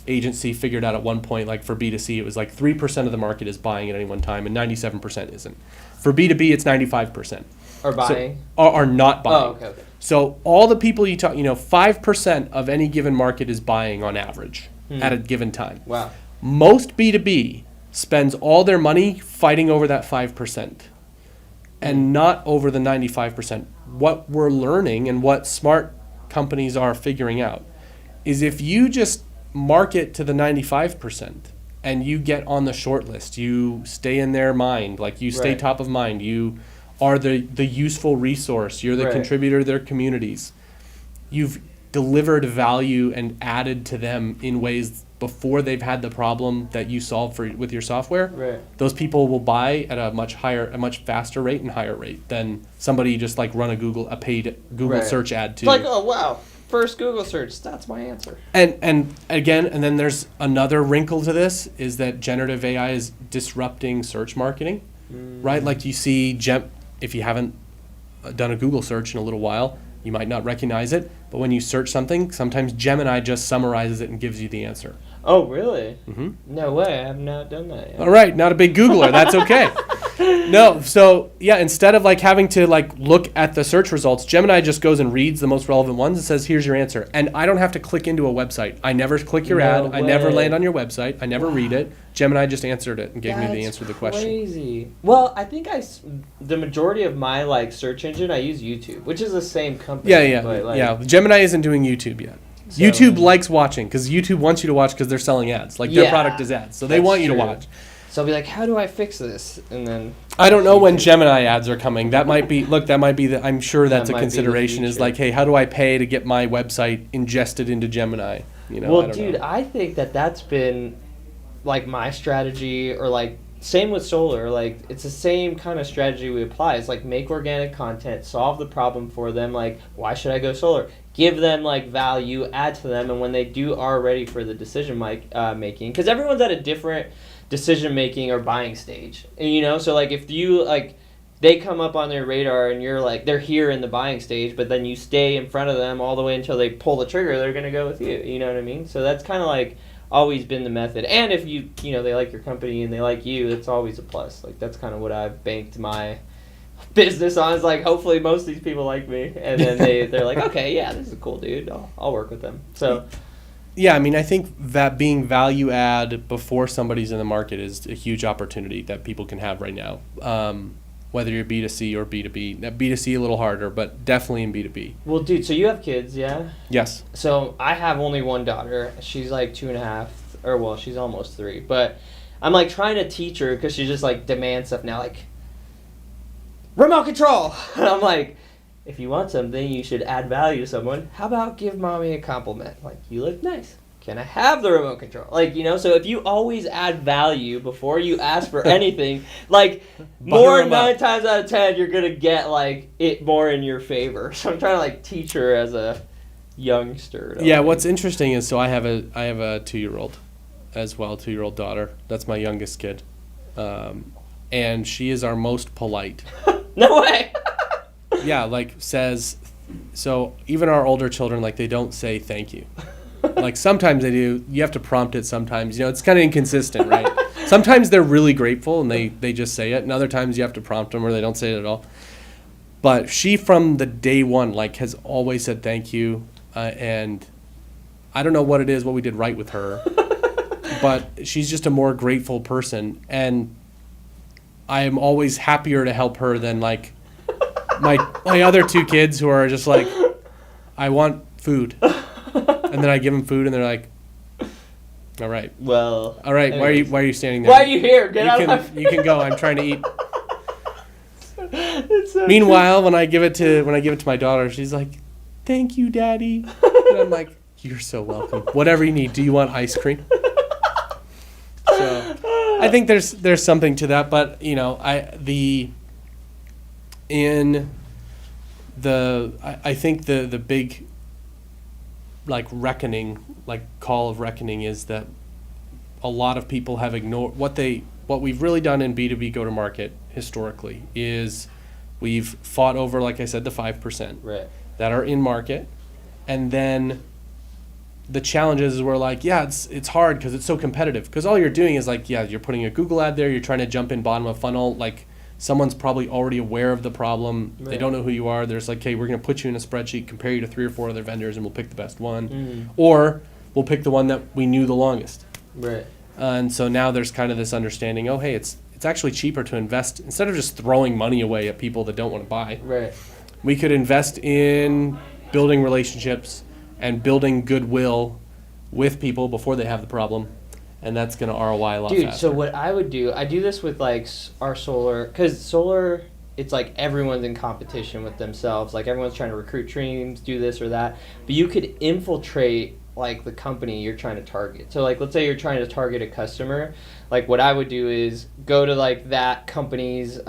Speaker 2: agency figured out at one point, like for B2C, it was like 3% of the market is buying at any one time and 97% isn't. For B2B, it's 95%.
Speaker 3: Are buying?
Speaker 2: So, are not buying.
Speaker 3: Oh, okay.
Speaker 2: So all the people you talk, 5% of any given market is buying on average at a given time.
Speaker 3: Wow.
Speaker 2: Most B2B spends all their money fighting over that 5% and not over the 95%. What we're learning and what smart companies are figuring out is if you just market to the 95% and you get on the short list, you stay in their mind, like you stay top of mind, you are the useful resource, you're the contributor to their communities, you've delivered value and added to them in ways before they've had the problem that you solve with your software, those people will buy at a much faster rate and higher rate than somebody just like run a paid Google search ad to.
Speaker 3: It's like, oh wow, first Google search, that's my answer.
Speaker 2: And then there's another wrinkle to this, is that generative AI is disrupting search marketing, right? Like you see, if you haven't done a Google search in a little while, you might not recognize it, but when you search something, sometimes Gemini just summarizes it and gives you the answer.
Speaker 3: Oh, really?
Speaker 2: Mm-hmm.
Speaker 3: No way, I have not done that yet.
Speaker 2: All right, not a big Googler, that's okay. No, so yeah, instead of like having to like look at the search results, Gemini just goes and reads the most relevant ones and says, here's your answer. And I don't have to click into a website. I never click your ad. I never land on your website. I never read it. Gemini just answered it and gave me the answer to the question.
Speaker 3: Crazy. Well, I think the majority of my like search engine, I use YouTube, which is the same company.
Speaker 2: Yeah.
Speaker 3: But, like,
Speaker 2: yeah, Gemini isn't doing YouTube yet. So, YouTube likes watching because YouTube wants you to watch because they're selling ads. Like their product is ads, so they want you to watch.
Speaker 3: So I'll be like, how do I fix this? And then
Speaker 2: I don't know when Gemini ads are coming. That might be I'm sure that's a consideration, is like, hey, how do I pay to get my website ingested into Gemini?
Speaker 3: Well, dude, I think that's been like my strategy, or like same with solar. Like it's the same kind of strategy we apply. It's like make organic content, solve the problem for them. Like, why should I go solar? Give them like value, add to them, and when they are ready for the decision making, because everyone's at a different decision making or buying stage, and so like if you like they come up on their radar and you're like they're here in the buying stage, but then you stay in front of them all the way until they pull the trigger, they're gonna go with you. You know what I mean? So that's kind of like always been the method. And if you they like your company and they like you, it's always a plus. Like that's kind of what I've banked my business on. Is like hopefully most of these people like me, and then they're like, okay, yeah, this is a cool dude. I'll work with them. So.
Speaker 2: Yeah, I mean, I think that being value add before somebody's in the market is a huge opportunity that people can have right now. Whether you're B2C or B2B. B2C a little harder, but definitely in B2B.
Speaker 3: Well, dude, so you have kids, yeah?
Speaker 2: Yes.
Speaker 3: So I have only one daughter. She's like 2.5, or well, she's almost 3. But I'm like trying to teach her because she just like demands stuff now, like remote control. And I'm like, if you want something, you should add value to someone. How about give mommy a compliment? Like, you look nice. can I have the remote control? Like, so if you always add value before you ask for anything, like, more than 9 times out of 10, you're going to get, like, it more in your favor. So I'm trying to, like, teach her as a youngster.
Speaker 2: Yeah, what's interesting is, so I have a 2-year-old as well, 2-year-old daughter. That's my youngest kid. And she is our most polite.
Speaker 3: No way!
Speaker 2: Yeah, like, says, so even our older children, like, they don't say thank you. Like, sometimes they do. You have to prompt it sometimes. It's kind of inconsistent, right? Sometimes they're really grateful and they just say it. And other times you have to prompt them or they don't say it at all. But she, from the day one, like, has always said thank you. And I don't know what it is, what we did right with her. But she's just a more grateful person. And I am always happier to help her than, like, my other 2 kids who are just like, I want food. And then I give them food, and they're like, "All right,
Speaker 3: well,
Speaker 2: all right.
Speaker 3: anyways.
Speaker 2: Why are you standing there?
Speaker 3: Why are you here? Get out of my face."
Speaker 2: You can go. I'm trying to eat."
Speaker 3: It's so
Speaker 2: Meanwhile, when I give it to my daughter, she's like, "Thank you, Daddy." And I'm like, "You're so welcome. Whatever you need. Do you want ice cream?" So I think there's something to that, but I think the big, like, reckoning, like, call of reckoning is that a lot of people have ignored what we've really done in B2B go-to-market historically is we've fought over, like I said, the 5%
Speaker 3: right.
Speaker 2: that are in market, and then the challenge is we're like, yeah, it's hard because it's so competitive, because all you're doing is, like, yeah, you're putting a Google ad there, you're trying to jump in bottom of funnel, like, someone's probably already aware of the problem. Right. They don't know who you are. There's like, hey, we're going to put you in a spreadsheet, compare you to 3 or 4 other vendors, and we'll pick the best one. Or we'll pick the one that we knew the longest.
Speaker 3: Right.
Speaker 2: And so now there's kind of this understanding, oh, hey, it's actually cheaper to invest, instead of just throwing money away at people that don't want to buy.
Speaker 3: Right.
Speaker 2: We could invest in building relationships and building goodwill with people before they have the problem. And that's going to ROI a lot faster.
Speaker 3: So what I would do, I do this with, like, our solar, because solar, it's like everyone's in competition with themselves. Like, everyone's trying to recruit teams, do this or that. But you could infiltrate, like, the company you're trying to target. So, like, let's say you're trying to target a customer. Like, what I would do is go to, like, that company's,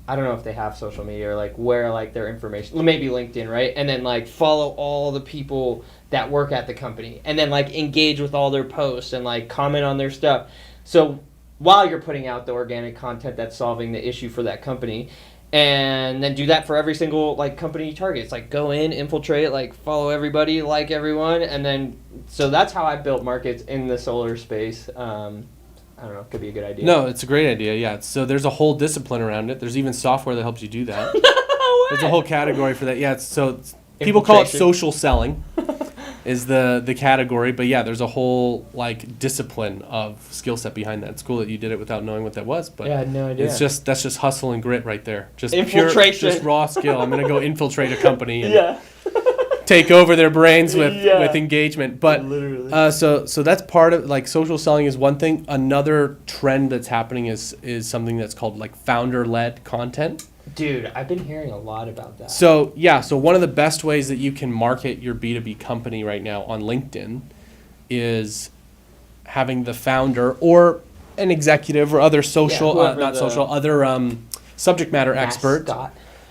Speaker 3: I don't know if they have social media or, like, where, like, their information, maybe LinkedIn, right? And then, like, follow all the people that work at the company, and then, like, engage with all their posts and, like, comment on their stuff. So while you're putting out the organic content that's solving the issue for that company, and then do that for every single, like, company you target. It's like, go in, infiltrate, like, follow everybody, like everyone, and then, so that's how I built markets in the solar space. I don't know, it could be a good idea.
Speaker 2: No, it's a great idea, yeah. So there's a whole discipline around it. There's even software that helps you do that. There's a whole category for that. Yeah, people call it social selling is the category. But yeah, there's a whole, like, discipline of skill set behind that. It's cool that you did it without knowing what that was. But
Speaker 3: yeah, I had no idea.
Speaker 2: That's just hustle and grit right there. Just
Speaker 3: infiltration.
Speaker 2: Just raw skill. I'm going to go infiltrate a company and take over their brains with engagement. But
Speaker 3: literally.
Speaker 2: So that's part of, like, social selling is one thing. Another trend that's happening is something that's called, like, founder-led content.
Speaker 3: Dude, I've been hearing a lot about that.
Speaker 2: So one of the best ways that you can market your B2B company right now on LinkedIn is having the founder or an executive or other social, other subject matter expert.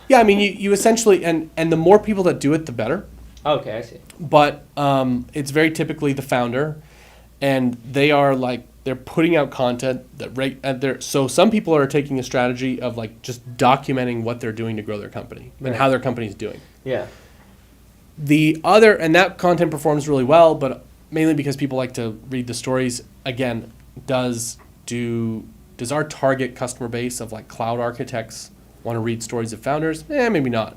Speaker 2: Yeah, I mean, you essentially, and the more people that do it, the better.
Speaker 3: Okay, I see.
Speaker 2: But it's very typically the founder, and they are, like, they're putting out content that so some people are taking a strategy of, like, just documenting what they're doing to grow their company and how their company's doing. Yeah. And that content performs really well, but mainly because people like to read the stories. Again, does our target customer base of, like, cloud architects want to read stories of founders? Maybe not.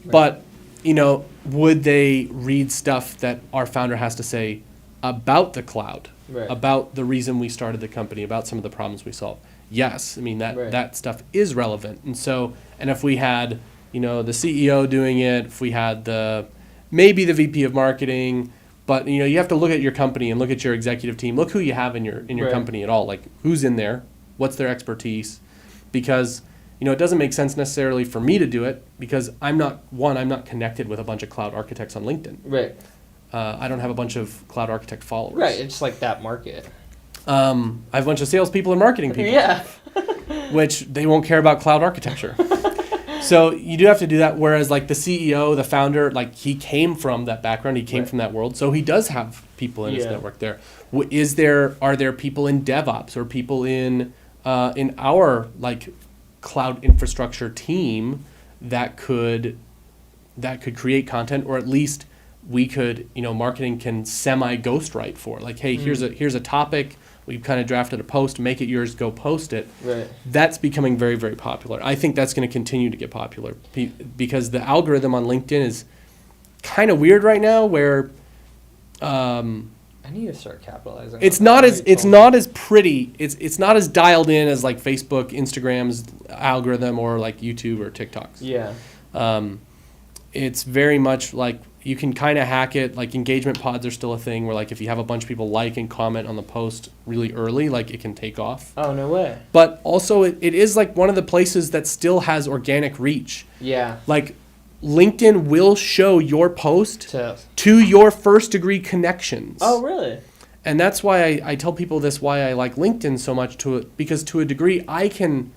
Speaker 2: Right. But, would they read stuff that our founder has to say about the cloud, about the reason we started the company, about some of the problems we solve? Yes. I mean, that stuff is relevant. And if we had, the CEO doing it, if we had maybe the VP of marketing, but, you have to look at your company and look at your executive team, look who you have in your company at all, like, who's in there, what's their expertise, because it doesn't make sense necessarily for me to do it because I'm not connected with a bunch of cloud architects on LinkedIn.
Speaker 3: Right.
Speaker 2: I don't have a bunch of cloud architect followers.
Speaker 3: Right, it's like that market.
Speaker 2: I have a bunch of salespeople and marketing people.
Speaker 3: Yeah.
Speaker 2: Which they won't care about cloud architecture. So you do have to do that. Whereas like the CEO, the founder, like he came from that background, he came from that world, so he does have people in his network there. Are there people in DevOps or people in our like cloud infrastructure team that could create content, or at least we could, marketing can semi ghostwrite for, like, hey, here's a topic. We've kind of drafted a post, make it yours, go post it.
Speaker 3: Right.
Speaker 2: That's becoming very, very popular. I think that's going to continue to get popular because the algorithm on LinkedIn is kind of weird right now, where
Speaker 3: I need to start capitalizing.
Speaker 2: it's not as pretty. It's not as dialed in as like Facebook, Instagram's algorithm, or like YouTube or TikTok's.
Speaker 3: Yeah.
Speaker 2: It's very much like you can kind of hack it. Like engagement pods are still a thing where like if you have a bunch of people like and comment on the post really early, like it can take off.
Speaker 3: Oh, no way.
Speaker 2: But also it is like one of the places that still has organic reach.
Speaker 3: Yeah.
Speaker 2: Like LinkedIn will show your post to your first degree connections.
Speaker 3: Oh, really?
Speaker 2: And that's why I tell people this, why I like LinkedIn so much, because to a degree I can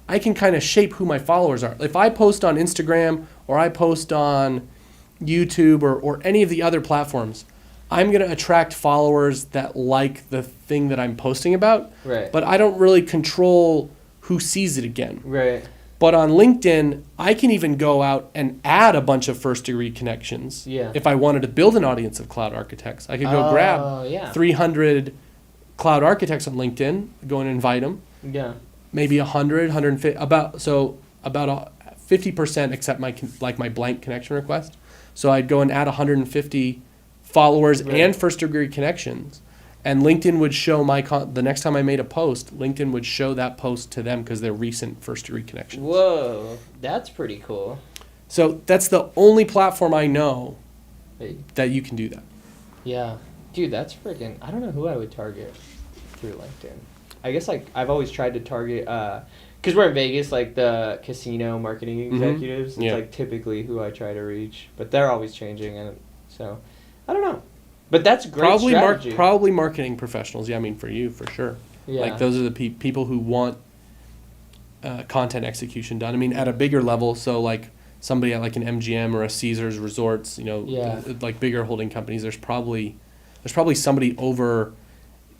Speaker 2: kind of shape who my followers are. If I post on Instagram or I post on YouTube or any of the other platforms, I'm going to attract followers that like the thing that I'm posting about.
Speaker 3: Right.
Speaker 2: But I don't really control who sees it again.
Speaker 3: Right.
Speaker 2: But on LinkedIn, I can even go out and add a bunch of first degree connections.
Speaker 3: Yeah.
Speaker 2: If I wanted to build an audience of cloud architects, I could go grab 300 cloud architects on LinkedIn, go and invite them.
Speaker 3: Yeah.
Speaker 2: Maybe 100, 150, about 50% accept my blank connection request. So I'd go and add 150 followers and first degree connections, and LinkedIn would show the next time I made a post, LinkedIn would show that post to them because they're recent first degree connections.
Speaker 3: Whoa, that's pretty cool.
Speaker 2: So that's the only platform I know that you can do that.
Speaker 3: Yeah, dude, that's freaking. I don't know who I would target through LinkedIn. I guess like I've always tried to target because we're in Vegas, like the casino marketing executives. It's like typically who I try to reach, but they're always changing, and so I don't know. But that's a great strategy.
Speaker 2: Probably marketing professionals. Yeah, I mean for you for sure.
Speaker 3: Yeah.
Speaker 2: Like those are the people who want content execution done. I mean at a bigger level. So like somebody at like an MGM or a Caesars Resorts, like bigger holding companies. There's probably somebody over.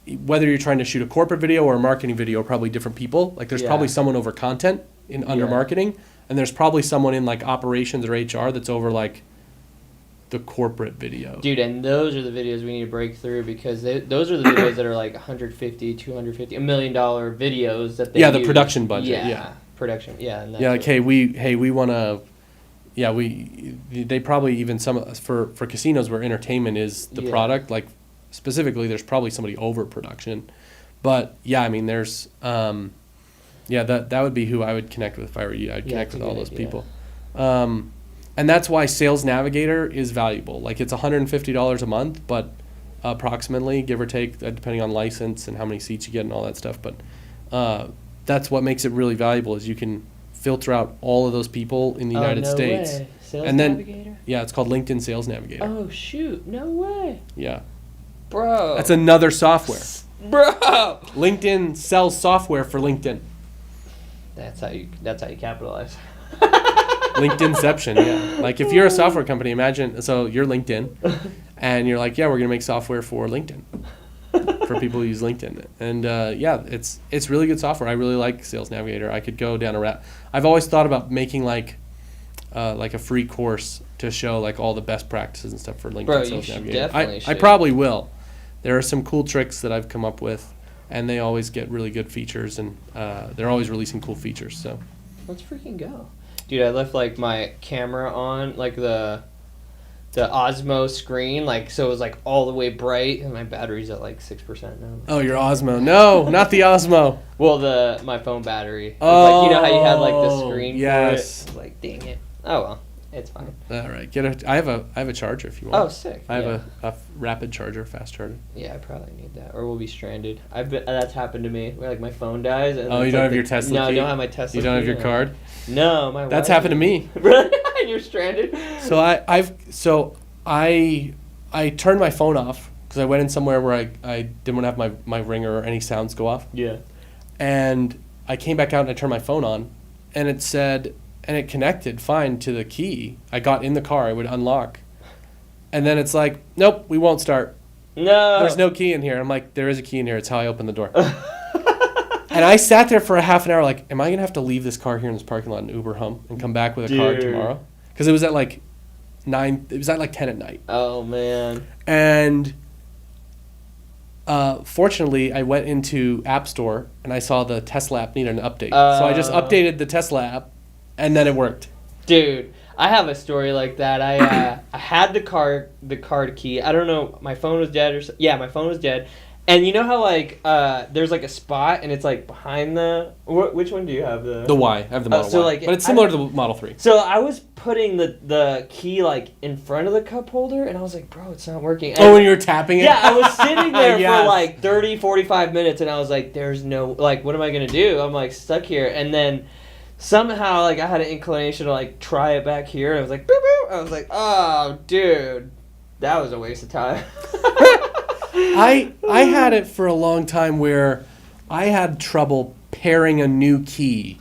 Speaker 2: Whether you're trying to shoot a corporate video or a marketing video, probably different people. Like there's probably someone over content under marketing, and there's probably someone in like operations or HR that's over like the corporate video.
Speaker 3: Dude, and those are the videos we need to break through because those are the videos that are like 150, 250, $1 million videos that they
Speaker 2: the production budget.
Speaker 3: Production. Yeah. And
Speaker 2: like we want to. Yeah, they probably even for casinos where entertainment is the product, like. Specifically, there's probably somebody over production, but I mean, there's, that would be who I would connect with if I were you. I'd connect with all those people, and that's why Sales Navigator is valuable. Like it's $150 a month, but approximately, give or take, depending on license and how many seats you get and all that stuff. But that's what makes it really valuable is you can filter out all of those people in the United States.
Speaker 3: Way. Sales
Speaker 2: and then,
Speaker 3: Navigator?
Speaker 2: Yeah, it's called LinkedIn Sales Navigator.
Speaker 3: Oh shoot! No way.
Speaker 2: Yeah.
Speaker 3: Bro.
Speaker 2: That's another software.
Speaker 3: Bro.
Speaker 2: LinkedIn sells software for LinkedIn.
Speaker 3: That's how you capitalize.
Speaker 2: LinkedInception, yeah. Like if you're a software company, imagine, so you're LinkedIn, and you're like, we're going to make software for LinkedIn, for people who use LinkedIn. And it's really good software. I really like Sales Navigator. I could go down a route. I've always thought about making like a free course to show like all the best practices and stuff for LinkedIn Sales Navigator. I probably will. There are some cool tricks that I've come up with, and they always get really good features, and they're always releasing cool features. So
Speaker 3: let's freaking go, dude! I left like my camera on, like the Osmo screen, like so it was like all the way bright, and my battery's at like 6% now.
Speaker 2: Oh, your Osmo? No, not the Osmo.
Speaker 3: Well, my phone battery. Oh, like, you know how you had like the screen?
Speaker 2: Yes.
Speaker 3: For it? Like, dang it. Oh well. It's fine.
Speaker 2: All right, I have a charger if you want.
Speaker 3: Oh, sick!
Speaker 2: I have a rapid charger, fast charger.
Speaker 3: Yeah, I probably need that, or we'll be stranded. That's happened to me. Where like my phone dies. And
Speaker 2: you don't have your Tesla key?
Speaker 3: No, I don't have my Tesla.
Speaker 2: You don't have your card?
Speaker 3: No, my.
Speaker 2: That's happened to me.
Speaker 3: Really? You're stranded.
Speaker 2: So I turned my phone off because I went in somewhere where I didn't want to have my ringer or any sounds go off.
Speaker 3: Yeah.
Speaker 2: And I came back out and I turned my phone on, and it said, and it connected fine to the key. I got in the car, I would unlock. And then it's like, nope, we won't start.
Speaker 3: No.
Speaker 2: There's no key in here. I'm like, there is a key in here. It's how I opened the door. And I sat there for a half an hour like, am I going to have to leave this car here in this parking lot and Uber home and come back with a car tomorrow? Because it was at like 9, it was at like 10 at night.
Speaker 3: Oh, man.
Speaker 2: And fortunately, I went into App Store and I saw the Tesla app needed an update. So I just updated the Tesla app, and then it worked.
Speaker 3: Dude, I have a story like that. I had the card key. I don't know, my phone was dead yeah, my phone was dead. And you know how like there's like a spot and it's like behind the which one do you have?
Speaker 2: The Y. I have the Model
Speaker 3: so
Speaker 2: Y.
Speaker 3: like
Speaker 2: but it's similar to the Model 3.
Speaker 3: So I was putting the key like in front of the cup holder and I was like, bro, it's not working. And
Speaker 2: when you were tapping it?
Speaker 3: Yeah, I was sitting there
Speaker 2: Yes.
Speaker 3: for like 30, 45 minutes and I was like, there's no, like, what am I going to do? I'm like stuck here. And then somehow like I had an inclination to like try it back here and I was like, boop, boop. I was like, oh, dude, that was a waste of time.
Speaker 2: I had it for a long time where I had trouble pairing a new key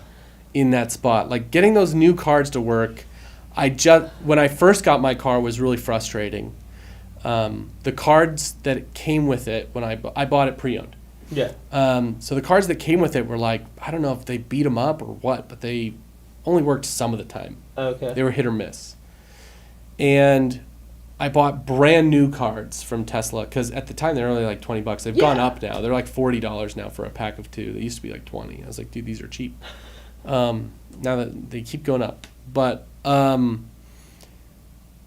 Speaker 2: in that spot. Like getting those new cards to work, when I first got my car was really frustrating. The cards that came with it when I bought it pre-owned.
Speaker 3: Yeah.
Speaker 2: So the cards that came with it were like, I don't know if they beat them up or what, but they only worked some of the time.
Speaker 3: Okay.
Speaker 2: They were hit or miss. And I bought brand new cards from Tesla because at the time they were only like $20. They've gone up now. They're like $40 now for a pack of 2. They used to be like $20. I was like, dude, these are cheap. Now that they keep going up, but I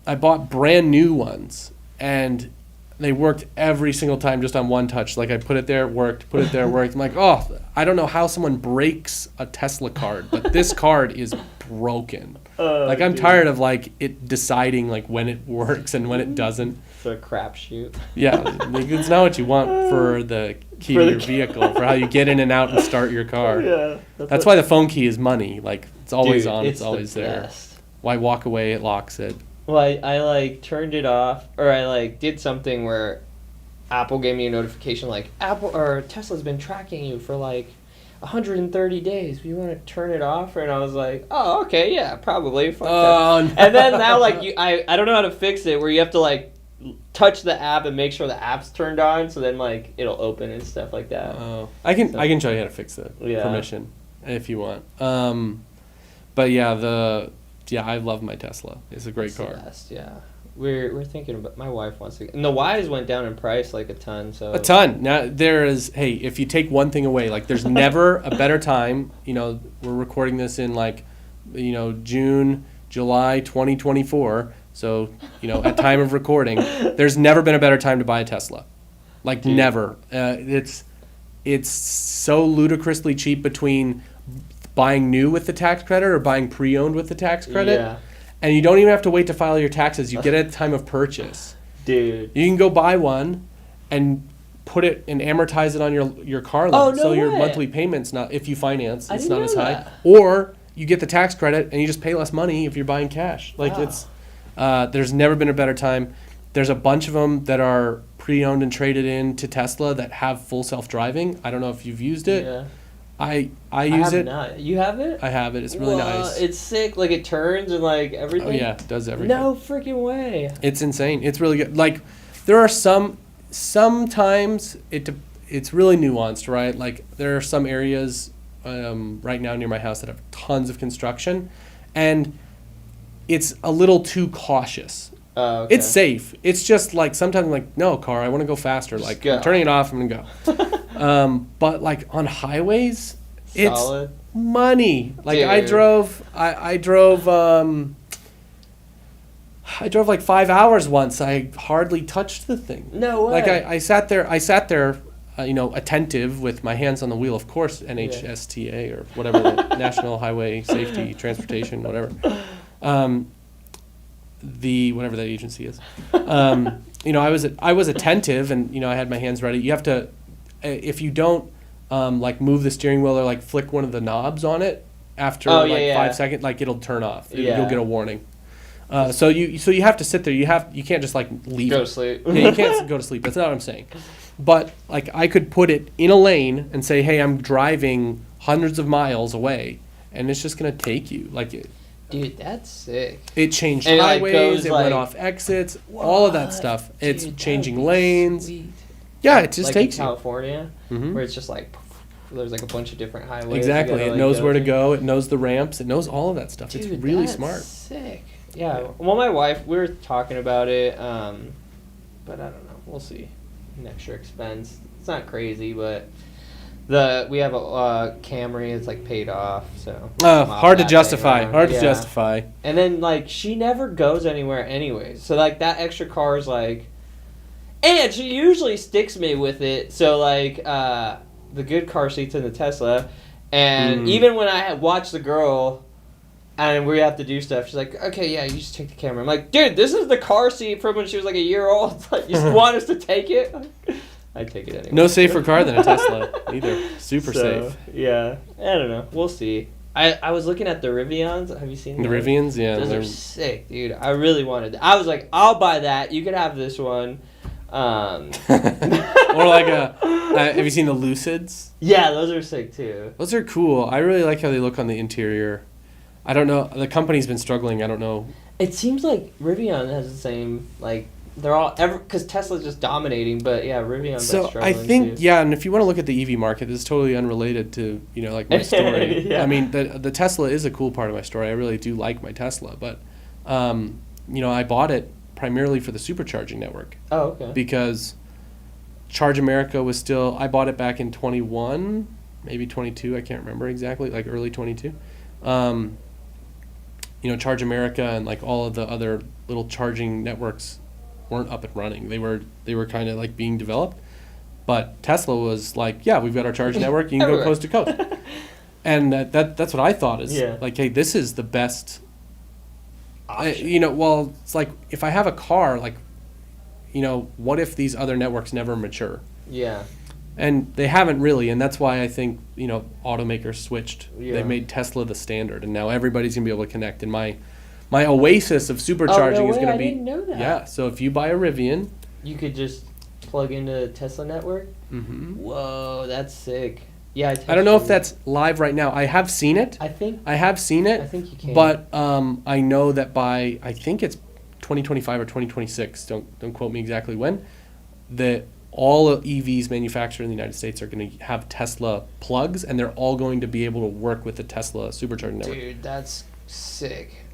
Speaker 2: bought brand new ones and they worked every single time just on one touch. Like I put it there, it worked. Put it there, it worked. I'm like, oh, I don't know how someone breaks a Tesla card, but this card is broken. Like I'm tired of like it deciding like when it works and when it doesn't.
Speaker 3: It's a crapshoot.
Speaker 2: Yeah, like, it's not what you want for the key to your vehicle, for how you get in and out and start your car.
Speaker 3: Yeah.
Speaker 2: That's why the phone key is money. Like it's always on, it's always
Speaker 3: the
Speaker 2: there.
Speaker 3: Best.
Speaker 2: Why walk away? It locks it.
Speaker 3: Well, I like turned it off, or I like did something where Apple gave me a notification like Apple or Tesla's been tracking you for like 130 days. Do you want to turn it off? And I was like, oh, okay, yeah, probably. Fuck that.
Speaker 2: No.
Speaker 3: And then now like I don't know how to fix it where you have to like touch the app and make sure the app's turned on, so then like it'll open and stuff like that.
Speaker 2: Oh, I can show you how to fix the permission if you want. But I love my Tesla. It's a great car.
Speaker 3: Best, yeah. We're thinking about. My wife wants to. And the Ys went down in price like a ton. So
Speaker 2: a ton. Now there is. Hey, if you take one thing away, like there's never a better time. You know, we're recording this in like, June, July 2024. So at time of recording, there's never been a better time to buy a Tesla. Like never. It's so ludicrously cheap between buying new with the tax credit or buying pre-owned with the tax credit.
Speaker 3: Yeah.
Speaker 2: And you don't even have to wait to file your taxes. You get it at the time of purchase.
Speaker 3: Dude.
Speaker 2: You can go buy one and put it and amortize it on your car loan.
Speaker 3: Oh, no
Speaker 2: so your
Speaker 3: way.
Speaker 2: monthly payment's not, if you finance, it's
Speaker 3: didn't
Speaker 2: not as
Speaker 3: know
Speaker 2: high.
Speaker 3: that.
Speaker 2: Or you get the tax credit and you just pay less money if you're buying cash. Like it's there's never been a better time. There's a bunch of them that are pre-owned and traded in to Tesla that have full self-driving. I don't know if you've used it.
Speaker 3: Yeah.
Speaker 2: I use it.
Speaker 3: Not. You have it?
Speaker 2: I have it. It's really nice.
Speaker 3: It's sick. Like it turns and like everything.
Speaker 2: Oh yeah, it does everything.
Speaker 3: No freaking way.
Speaker 2: It's insane. It's really good. Like there are sometimes it's really nuanced, right? Like there are some areas right now near my house that have tons of construction, and it's a little too cautious.
Speaker 3: Okay.
Speaker 2: It's safe. It's just like sometimes I'm like, no, car, I want to go faster.
Speaker 3: Just
Speaker 2: like
Speaker 3: go.
Speaker 2: I'm turning it off, I'm gonna go. But like on highways,
Speaker 3: Solid.
Speaker 2: it's money. Like
Speaker 3: Dude.
Speaker 2: I drove like 5 hours once. I hardly touched the thing.
Speaker 3: No way.
Speaker 2: Like I sat there, attentive with my hands on the wheel, of course, NHSTA or whatever, the National Highway Safety Transportation, whatever. Whatever that agency is. I was attentive and, I had my hands ready. You have to, if you don't like move the steering wheel or like flick one of the knobs on it after 5 seconds, like it'll turn off. You'll get a warning. So you have to sit there. You can't just like leave.
Speaker 3: Go
Speaker 2: it.
Speaker 3: to sleep.
Speaker 2: Yeah, you can't go to sleep. That's not what I'm saying. But like I could put it in a lane and say, hey, I'm driving hundreds of miles away, and it's just gonna take you like it.
Speaker 3: Dude, that's sick.
Speaker 2: It changed
Speaker 3: And it, like,
Speaker 2: highways.
Speaker 3: goes,
Speaker 2: It
Speaker 3: like-
Speaker 2: went off exits. All of that stuff. It's
Speaker 3: Dude, that
Speaker 2: changing
Speaker 3: would be
Speaker 2: lanes.
Speaker 3: sweet.
Speaker 2: Yeah, it just
Speaker 3: like
Speaker 2: takes
Speaker 3: in
Speaker 2: you.
Speaker 3: California,
Speaker 2: Mhm.
Speaker 3: where it's just like there's like a bunch of different highways. you
Speaker 2: Exactly.
Speaker 3: gotta,
Speaker 2: It
Speaker 3: like,
Speaker 2: knows where to
Speaker 3: to.
Speaker 2: go. It knows the ramps. It knows all of that stuff.
Speaker 3: Dude,
Speaker 2: it's really
Speaker 3: that's
Speaker 2: smart.
Speaker 3: Sick. Yeah. Well, my wife, we were talking about it, but I don't know. We'll see. An extra expense. It's not crazy, but we have a Camry. It's like paid off, so.
Speaker 2: Hard to justify.
Speaker 3: around.
Speaker 2: Hard to
Speaker 3: Yeah.
Speaker 2: justify.
Speaker 3: And then like she never goes anywhere anyway, so like that extra car is like, and she usually sticks me with it. So like the good car seats in the Tesla, and even when I watch the girl. And we have to do stuff. She's like, okay, yeah, you just take the camera. I'm like, dude, this is the car seat from when she was like a year old. Like, you want us to take it? I take it anyway.
Speaker 2: No safer car than a Tesla either. Super safe.
Speaker 3: Yeah, I don't know. We'll see. I was looking at the Rivians. Have you seen
Speaker 2: The
Speaker 3: those?
Speaker 2: Rivians, yeah.
Speaker 3: Those
Speaker 2: they're-
Speaker 3: are sick, dude. I really wanted. I was like, I'll buy that. You can have this one.
Speaker 2: or like have you seen the Lucids?
Speaker 3: Yeah, those are sick too.
Speaker 2: Those are cool. I really like how they look on the interior. I don't know. The company's been struggling. I don't know.
Speaker 3: It seems like Rivian has the same like they're all because Tesla's just dominating, but yeah, Rivian's
Speaker 2: So
Speaker 3: like struggling
Speaker 2: I think
Speaker 3: too.
Speaker 2: yeah, and if you want to look at the EV market, it's totally unrelated to like my story.
Speaker 3: Yeah.
Speaker 2: I mean the Tesla is a cool part of my story. I really do like my Tesla, but I bought it primarily for the supercharging network.
Speaker 3: Oh, okay.
Speaker 2: Because Charge America was still. I bought it back in 21, maybe 22. I can't remember exactly, like early 22. Charge America and like all of the other little charging networks weren't up and running. They were kind of like being developed, but Tesla was like, yeah, we've got our charging network. You can go coast to coast, and that's what I thought is like, hey, this is the best. It's like if I have a car, like, what if these other networks never mature?
Speaker 3: Yeah.
Speaker 2: And they haven't really, and that's why I think automakers switched.
Speaker 3: Yeah.
Speaker 2: They made Tesla the standard, and now everybody's gonna be able to connect. And my oasis of supercharging is gonna
Speaker 3: I
Speaker 2: be
Speaker 3: didn't know that.
Speaker 2: yeah. So if you buy a Rivian,
Speaker 3: You could just plug into the Tesla network.
Speaker 2: mm-hmm.
Speaker 3: Whoa, that's sick. Yeah,
Speaker 2: I don't know if that's live right now. I have seen it.
Speaker 3: I think you can.
Speaker 2: But I know that by I think it's 2025 or 2026. Don't quote me exactly when. That all of EVs manufactured in the United States are going to have Tesla plugs, and they're all going to be able to work with the Tesla supercharging network.
Speaker 3: Dude, that's sick.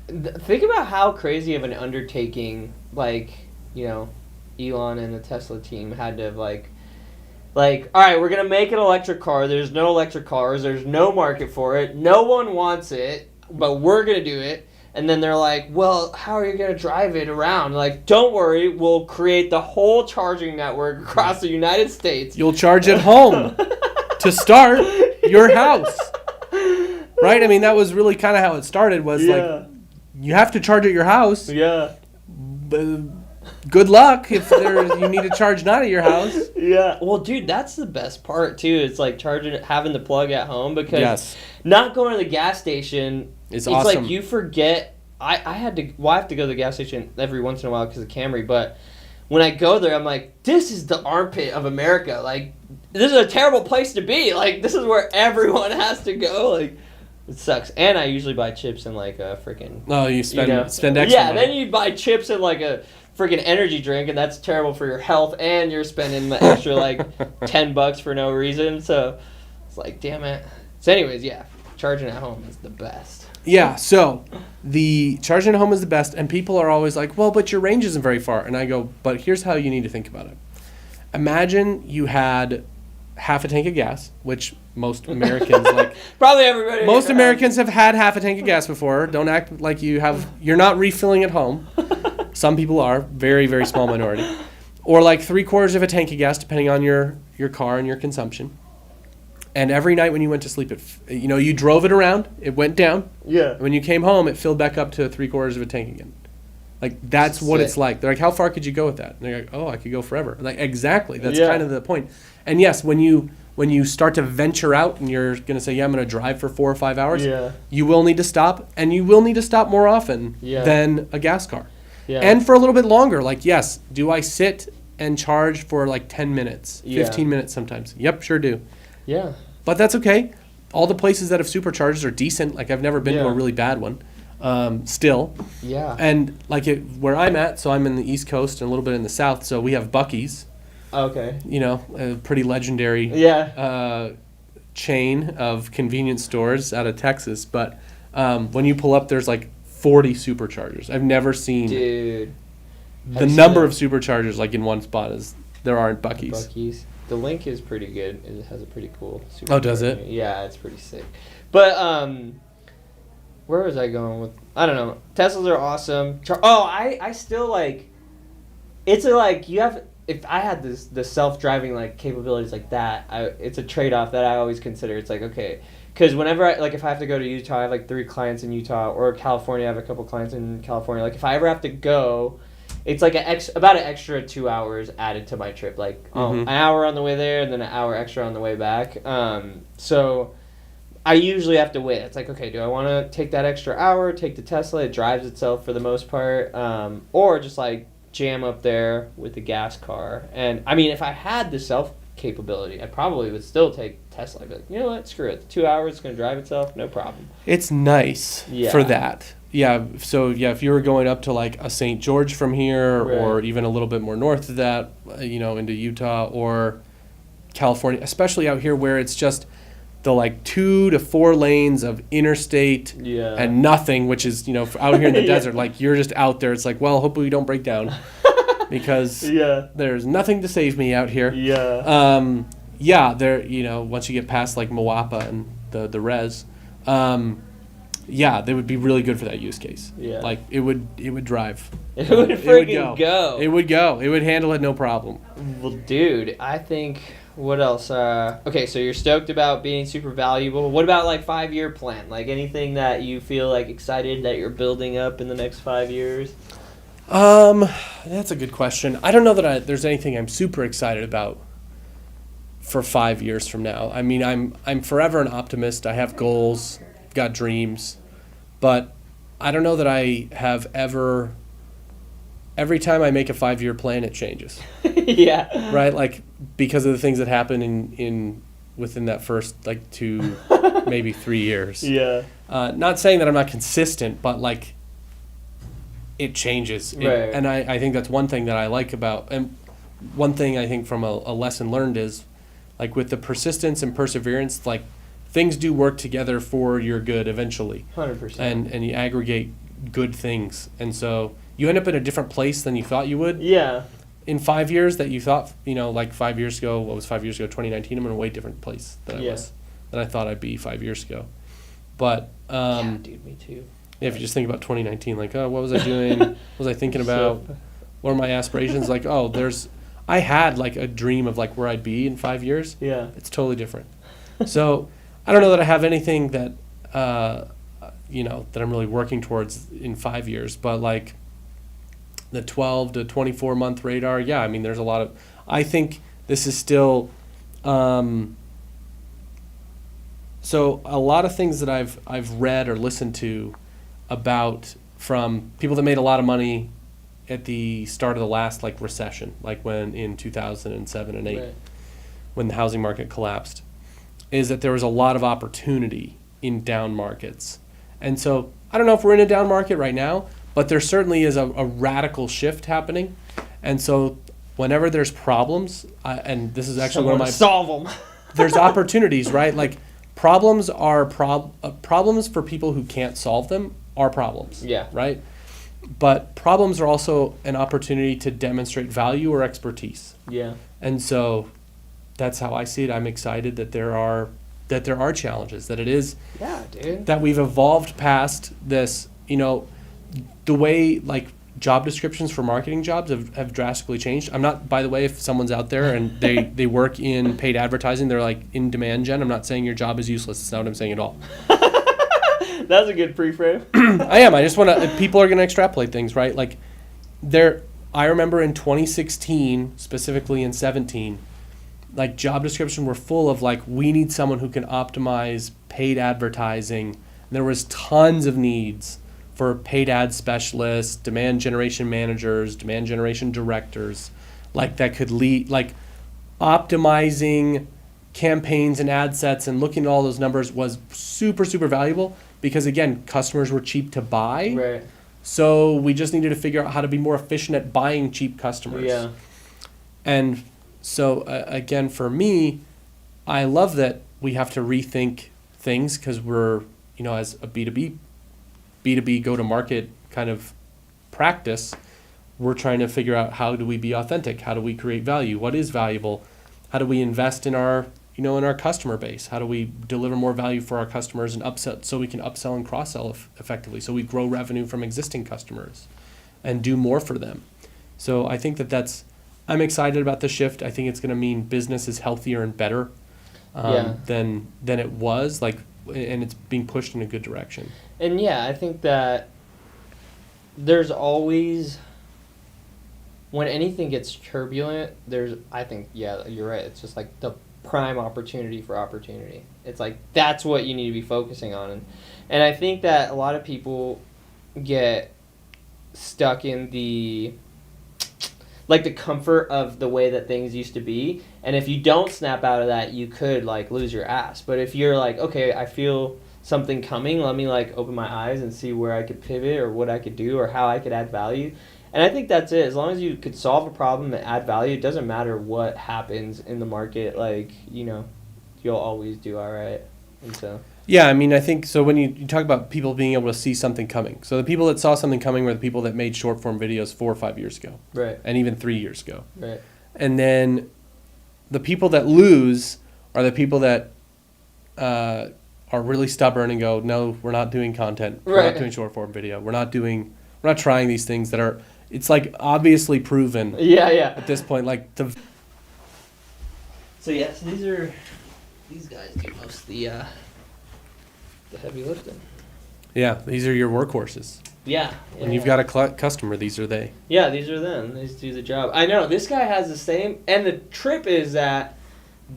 Speaker 3: Think about how crazy of an undertaking, like, Elon and the Tesla team had to have, like, all right, we're going to make an electric car. There's no electric cars. There's no market for it. No one wants it, but we're going to do it. And then they're like, well, how are you going to drive it around? Like, don't worry. We'll create the whole charging network across the United States.
Speaker 2: You'll charge at home to start your house. Right? I mean, that was really kind of how it started was like, you have to charge at your house.
Speaker 3: Yeah.
Speaker 2: Good luck if you need to charge not at your house.
Speaker 3: Yeah. Well, dude, that's the best part, too. It's like having the plug at home because not going to the gas station,
Speaker 2: it's
Speaker 3: awesome. Like you forget. I have to go to the gas station every once in a while because of Camry, but when I go there, I'm like, this is the armpit of America. Like, this is a terrible place to be. Like, this is where everyone has to go. Like, it sucks. And I usually buy chips and like a freaking.
Speaker 2: Oh, you spend extra money.
Speaker 3: Then you buy chips and like a freaking energy drink, and that's terrible for your health. And you're spending the extra like $10 for no reason. So it's like, damn it. So, anyways, charging at home is the best.
Speaker 2: Yeah, so the charging at home is the best, and people are always like, well, but your range isn't very far. And I go, but here's how you need to think about it. Imagine you had half a tank of gas, which most Americans like.
Speaker 3: Probably everybody.
Speaker 2: Most Americans have had half a tank of gas before. Don't act like you're not refilling at home. Some people are, very, very small minority. Or like 3/4 of a tank of gas, depending on your car and your consumption. And every night when you went to sleep, you drove it around, it went down.
Speaker 3: Yeah.
Speaker 2: And when you came home, it filled back up to 3/4 of a tank again. Like, that's what it's like. They're like, how far could you go with that? And they're like, oh, I could go forever. Like, exactly. That's kind of the point. And yes, when you when you start to venture out and you're going to say, yeah, I'm going to drive for 4 or 5 hours,
Speaker 3: Yeah.
Speaker 2: you will need to stop, and you will need to stop more often
Speaker 3: Yeah.
Speaker 2: than a gas car.
Speaker 3: Yeah.
Speaker 2: And for a little bit longer. Like, yes, do I sit and charge for like 10 minutes, 15 minutes sometimes? Yep, sure do.
Speaker 3: Yeah.
Speaker 2: But that's okay. All the places that have superchargers are decent. Like, I've never been to
Speaker 3: Yeah.
Speaker 2: a really bad one. Still.
Speaker 3: Yeah.
Speaker 2: And like where I'm at, so I'm in the East Coast and a little bit in the South, so we have Buc-ee's,
Speaker 3: Okay.
Speaker 2: you know, a pretty legendary
Speaker 3: Yeah.
Speaker 2: chain of convenience stores out of Texas. But when you pull up, there's like 40 superchargers. I've never seen
Speaker 3: Dude.
Speaker 2: the number of superchargers like in one spot as there are in Buc-ee's.
Speaker 3: Buc-ee's. The Link is pretty good. It has a pretty cool supercharger.
Speaker 2: Oh, does it?
Speaker 3: Yeah, it's pretty sick. But where was I going with? I don't know. Teslas are awesome. I still like. It's you have. If I had the self-driving like capabilities like that, it's a trade-off that I always consider. It's like, okay, because whenever if I have to go to Utah, I have like 3 clients in Utah, or California, I have a couple clients in California. Like if I ever have to go, it's like about an extra 2 hours added to my trip. Like an hour on the way there, and then an hour extra on the way back. So I usually have to wait. It's like, okay, do I want to take that extra hour, take the Tesla? It drives itself for the most part, or just like jam up there with the gas car. And I mean, if I had the self capability, I probably would still take Tesla. I'd be like, you know what, screw it. 2 hours, it's going to drive itself, no problem.
Speaker 2: It's nice
Speaker 3: Yeah.
Speaker 2: for that. Yeah, so yeah, if you were going up to like a St. George from here,
Speaker 3: Right.
Speaker 2: or even a little bit more north of that, you know, into Utah or California, especially out here where it's just the like 2 to 4 lanes of interstate
Speaker 3: Yeah.
Speaker 2: and nothing, which is, you know, out here in the
Speaker 3: Yeah.
Speaker 2: desert, like you're just out there. It's like, well, hopefully we don't break down because
Speaker 3: Yeah.
Speaker 2: there's nothing to save me out here.
Speaker 3: Yeah.
Speaker 2: Yeah, there, you know, once you get past like Moapa and the res, yeah, they would be really good for that use case.
Speaker 3: Yeah.
Speaker 2: Like it would drive.
Speaker 3: It would freaking go.
Speaker 2: It would go. It would handle it no problem.
Speaker 3: Well, dude, I think, what else? Okay, so you're stoked about being super valuable. What about like 5-year plan? Like anything that you feel like excited that you're building up in the next 5 years?
Speaker 2: That's a good question. I don't know that there's anything I'm super excited about for 5 years from now. I mean, I'm forever an optimist. I have goals, got dreams, but I don't know that I have ever. Every time I make a 5-year plan, it changes.
Speaker 3: Yeah.
Speaker 2: Right, like because of the things that happen in within that first like 2, maybe 3 years.
Speaker 3: Yeah.
Speaker 2: Not saying that I'm not consistent, but like it changes.
Speaker 3: Right.
Speaker 2: And I think that's one thing that I like about, and one thing I think from a lesson learned is like with the persistence and perseverance, like things do work together for your good eventually.
Speaker 3: 100%.
Speaker 2: And you aggregate good things, and so you end up in a different place than you thought you would.
Speaker 3: Yeah.
Speaker 2: In 5 years that you thought, you know, like 5 years ago, what was 5 years ago, 2019, I'm in a way different place than I thought I'd be 5 years ago. But,
Speaker 3: yeah, dude, me too.
Speaker 2: if you just think about 2019, like, oh, what was I doing? What was I thinking about? What are my aspirations? Like, oh, I had like a dream of like where I'd be in 5 years.
Speaker 3: Yeah.
Speaker 2: It's totally different. So I don't know that I have anything that, you know, that I'm really working towards in 5 years, but like, the 12 to 24 month radar, yeah, I mean, there's a lot of, I think this is still, so a lot of things that I've read or listened to about from people that made a lot of money at the start of the last like recession, like when in 2007 and 8,
Speaker 3: Right.
Speaker 2: when the housing market collapsed, is that there was a lot of opportunity in down markets. And so I don't know if we're in a down market right now, but there certainly is a radical shift happening. And so whenever there's problems, and this is actually one of my...
Speaker 3: solve them.
Speaker 2: There's opportunities, right? Like problems are problems for people who can't solve them are problems.
Speaker 3: Yeah.
Speaker 2: Right? But problems are also an opportunity to demonstrate value or expertise.
Speaker 3: Yeah.
Speaker 2: And so that's how I see it. I'm excited that there are challenges, that it is...
Speaker 3: Yeah, dude.
Speaker 2: That we've evolved past this, you know, the way like job descriptions for marketing jobs have drastically changed. I'm not, by the way, if someone's out there and they work in paid advertising, they're like in demand gen, I'm not saying your job is useless. That's not what I'm saying at all.
Speaker 3: That's a good pre-frame.
Speaker 2: I am. I just want to, people are going to extrapolate things, right? Like I remember in 2016, specifically in 17,
Speaker 4: like job descriptions were full of like, we need someone who can optimize paid advertising. And there was tons of needs for paid ad specialists, demand generation managers, demand generation directors, like that could lead, like optimizing campaigns and ad sets and looking at all those numbers was super, super valuable because again, customers were cheap to buy.
Speaker 3: Right.
Speaker 4: So we just needed to figure out how to be more efficient at buying cheap customers.
Speaker 3: Yeah.
Speaker 4: And so again, for me, I love that we have to rethink things because we're, you know, as a B2B go-to-market kind of practice, we're trying to figure out how do we be authentic? How do we create value? What is valuable? How do we invest in our, you know, in our customer base? How do we deliver more value for our customers and upsell so we can upsell and cross-sell effectively? So we grow revenue from existing customers and do more for them. So I think I'm excited about the shift. I think it's going to mean business is healthier and better than it was, like, and it's being pushed in a good direction.
Speaker 3: And yeah, I think that there's always, when anything gets turbulent, I think, yeah, you're right. It's just like the prime opportunity for opportunity. It's like, that's what you need to be focusing on. And I think that a lot of people get stuck in the comfort of the way that things used to be. And if you don't snap out of that, you could like lose your ass. But if you're like, okay, I feel something coming, let me like open my eyes and see where I could pivot or what I could do or how I could add value. And I think that's it. As long as you could solve a problem and add value, it doesn't matter what happens in the market. Like, you know, you'll always do all right. And so. Yeah,
Speaker 4: I mean, I think so when you talk about people being able to see something coming. So the people that saw something coming were the people that made short form videos 4 or 5 years ago.
Speaker 3: Right.
Speaker 4: And even 3 years ago.
Speaker 3: Right.
Speaker 4: And then the people that lose are the people that are really stubborn and go, no, we're not doing content. We're not doing short form video. We're not trying these things that are, it's like obviously proven.
Speaker 3: Yeah.
Speaker 4: At this point, like
Speaker 3: So yes, these guys do most of the heavy lifting.
Speaker 4: Yeah, these are your workhorses.
Speaker 3: Yeah.
Speaker 4: When you've got a customer, these are they.
Speaker 3: Yeah, these are them. These do the job. I know, this guy has the same, and the trip is that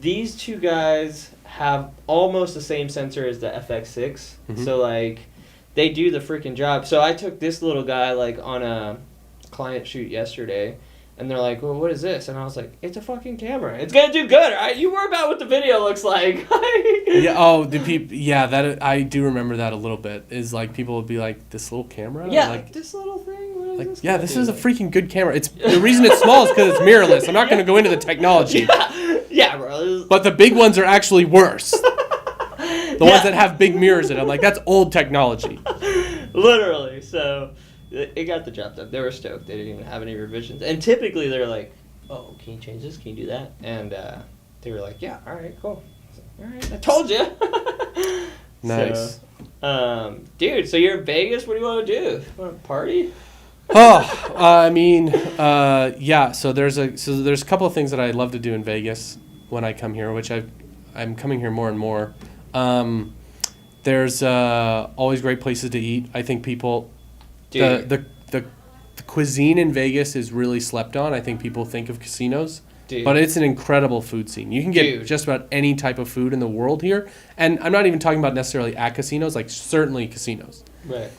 Speaker 3: these two guys have almost the same sensor as the FX6.
Speaker 4: Mm-hmm.
Speaker 3: So, like, they do the freaking job. So I took this little guy, like, on a client shoot yesterday, and they're like, well, what is this? And I was like, it's a fucking camera. It's gonna do good, all right? You worry about what the video looks like.
Speaker 4: Yeah. Oh, the people. Yeah, that I do remember that a little bit. Is like people would be like, this little camera.
Speaker 3: Yeah,
Speaker 4: like
Speaker 3: this little thing. What is
Speaker 4: like,
Speaker 3: this?
Speaker 4: yeah, this is a freaking good camera. It's the reason it's small is because it's mirrorless. I'm not gonna go into the technology.
Speaker 3: Yeah, bro.
Speaker 4: But the big ones are actually worse. The ones that have big mirrors in them. Like that's old technology.
Speaker 3: Literally. So. It got the job done. They were stoked. They didn't even have any revisions. And typically they're like, oh, can you change this? Can you do that? And they were like, yeah, all right, cool. I was like, all right, I told you.
Speaker 4: Nice.
Speaker 3: So, dude, so you're in Vegas. What do you want to do? Want to party?
Speaker 4: Oh, I mean, yeah. So there's a couple of things that I love to do in Vegas when I come here, which I'm coming here more and more. There's always great places to eat. I think people.
Speaker 3: Dude.
Speaker 4: The cuisine in Vegas is really slept on. I think people think of casinos,
Speaker 3: Dude.
Speaker 4: But it's an incredible food scene. You can get
Speaker 3: Dude.
Speaker 4: just about any type of food in the world here. And I'm not even talking about necessarily at casinos, like certainly casinos.
Speaker 3: Right.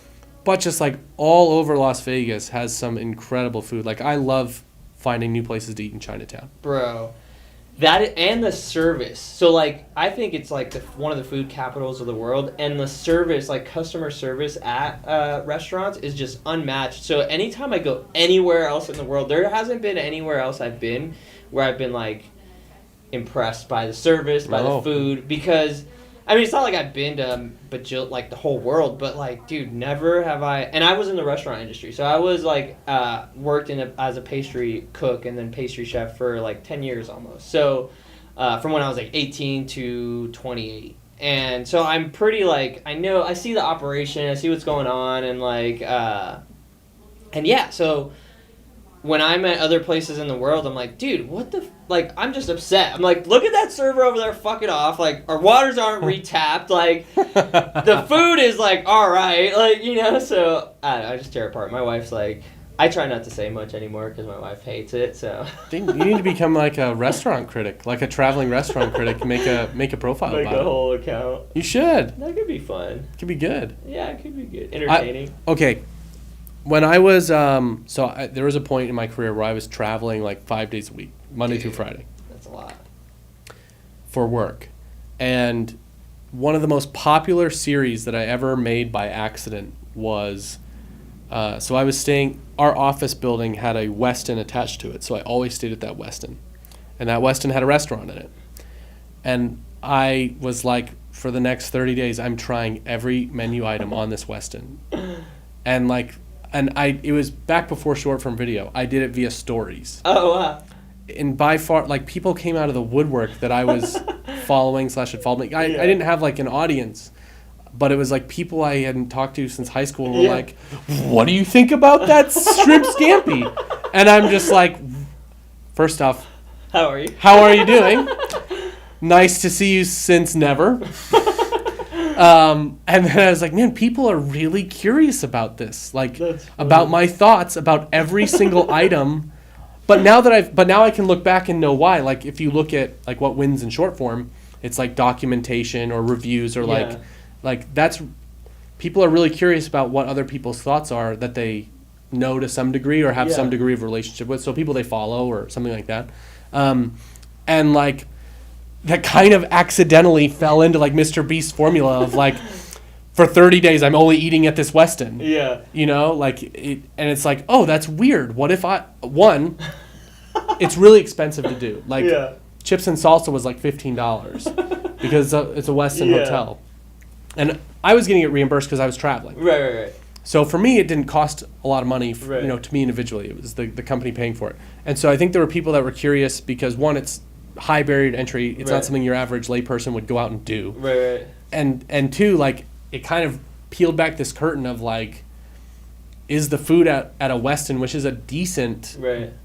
Speaker 4: But just like all over Las Vegas has some incredible food. Like I love finding new places to eat in Chinatown.
Speaker 3: Bro. That and the service. So like I think it's like one of the food capitals of the world, and the service, like customer service at restaurants, is just unmatched. So anytime I go anywhere else in the world, there hasn't been anywhere else I've been where I've been like impressed by the service, by the food, because I mean it's not like I've been to like the whole world, but like dude, never have I. And I was in the restaurant industry, so I was like worked as a pastry cook and then pastry chef for like 10 years almost. So from when I was like 18 to 28, and so I'm pretty like I see the operation, I see what's going on, and like and yeah, so. When I'm at other places in the world, I'm like, dude, what the... Like, I'm just upset. I'm like, look at that server over there fucking off. Like, our waters aren't retapped. Like, the food is, like, all right. Like, you know, so, I don't know, I just tear apart. My wife's like... I try not to say much anymore because my wife hates it. So
Speaker 4: You need to become like a restaurant critic, like a traveling restaurant critic. Make a profile
Speaker 3: like
Speaker 4: about
Speaker 3: a
Speaker 4: it.
Speaker 3: whole account.
Speaker 4: You should.
Speaker 3: That could be fun.
Speaker 4: It could be good.
Speaker 3: Yeah, it could be good. Entertaining.
Speaker 4: Okay. When I was there was a point in my career where I was traveling like 5 days a week, Monday through Friday,
Speaker 3: That's a lot.
Speaker 4: for work, and one of the most popular series that I ever made by accident was. So I was staying. Our office building had a Westin attached to it, so I always stayed at that Westin, and that Westin had a restaurant in it, and I was like, for the next 30 days, I'm trying every menu item on this Westin, and it was back before short form video. I did it via stories.
Speaker 3: Oh wow.
Speaker 4: And by far, like, people came out of the woodwork that I was following / had followed me. I didn't have like an audience, but it was like people I hadn't talked to since high school were like, "What do you think about that shrimp scampi?" And I'm just like, first off,
Speaker 3: How are you?
Speaker 4: how are you doing? Nice to see you since never. And then I was like, man, people are really curious about this, like about my thoughts about every single item. But now I can look back and know why. Like if you look at like what wins in short form, it's like documentation or reviews or like that's people are really curious about what other people's thoughts are that they know to some degree or have some degree of relationship with. So people they follow or something like that. And like that kind of accidentally fell into like Mr. Beast's formula of like, for 30 days I'm only eating at this Westin.
Speaker 3: Yeah.
Speaker 4: You know, like and it's like, oh, that's weird. What if it's really expensive to do. Like chips and salsa was like $15 because it's a Westin hotel. And I was getting it reimbursed because I was traveling.
Speaker 3: Right.
Speaker 4: So for me, it didn't cost a lot of money, to me individually. It was the company paying for it. And so I think there were people that were curious because, one, it's high barrier to entry. It's not something your average layperson would go out and do.
Speaker 3: Right.
Speaker 4: And two, like, it kind of peeled back this curtain of, like, is the food at a Westin, which is a decent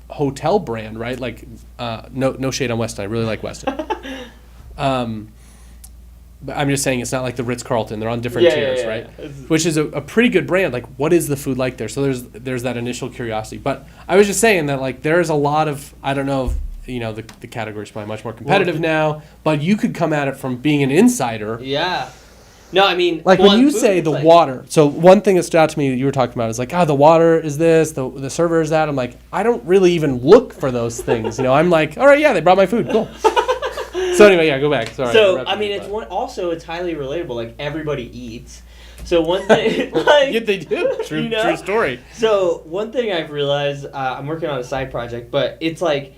Speaker 4: hotel brand, right? Like, no shade on Westin. I really like Westin. But I'm just saying it's not like the Ritz-Carlton. They're on different tiers, right? Which is a pretty good brand. Like, what is the food like there? So there's that initial curiosity. But I was just saying that, like, there's a lot of, I don't know if, the category's probably much more competitive now, but you could come at it from being an insider.
Speaker 3: Yeah. No, I mean...
Speaker 4: Like, when you say the water... So, one thing that stood out to me that you were talking about is like, the water is this, the server is that. I'm like, I don't really even look for those things. I'm like, all right, they brought my food. Cool. So anyway, go back. Sorry.
Speaker 3: So I mean, it's highly relatable. Like everybody eats. So one thing, like
Speaker 4: yeah, they do. True story.
Speaker 3: So one thing I've realized, I'm working on a side project, but it's like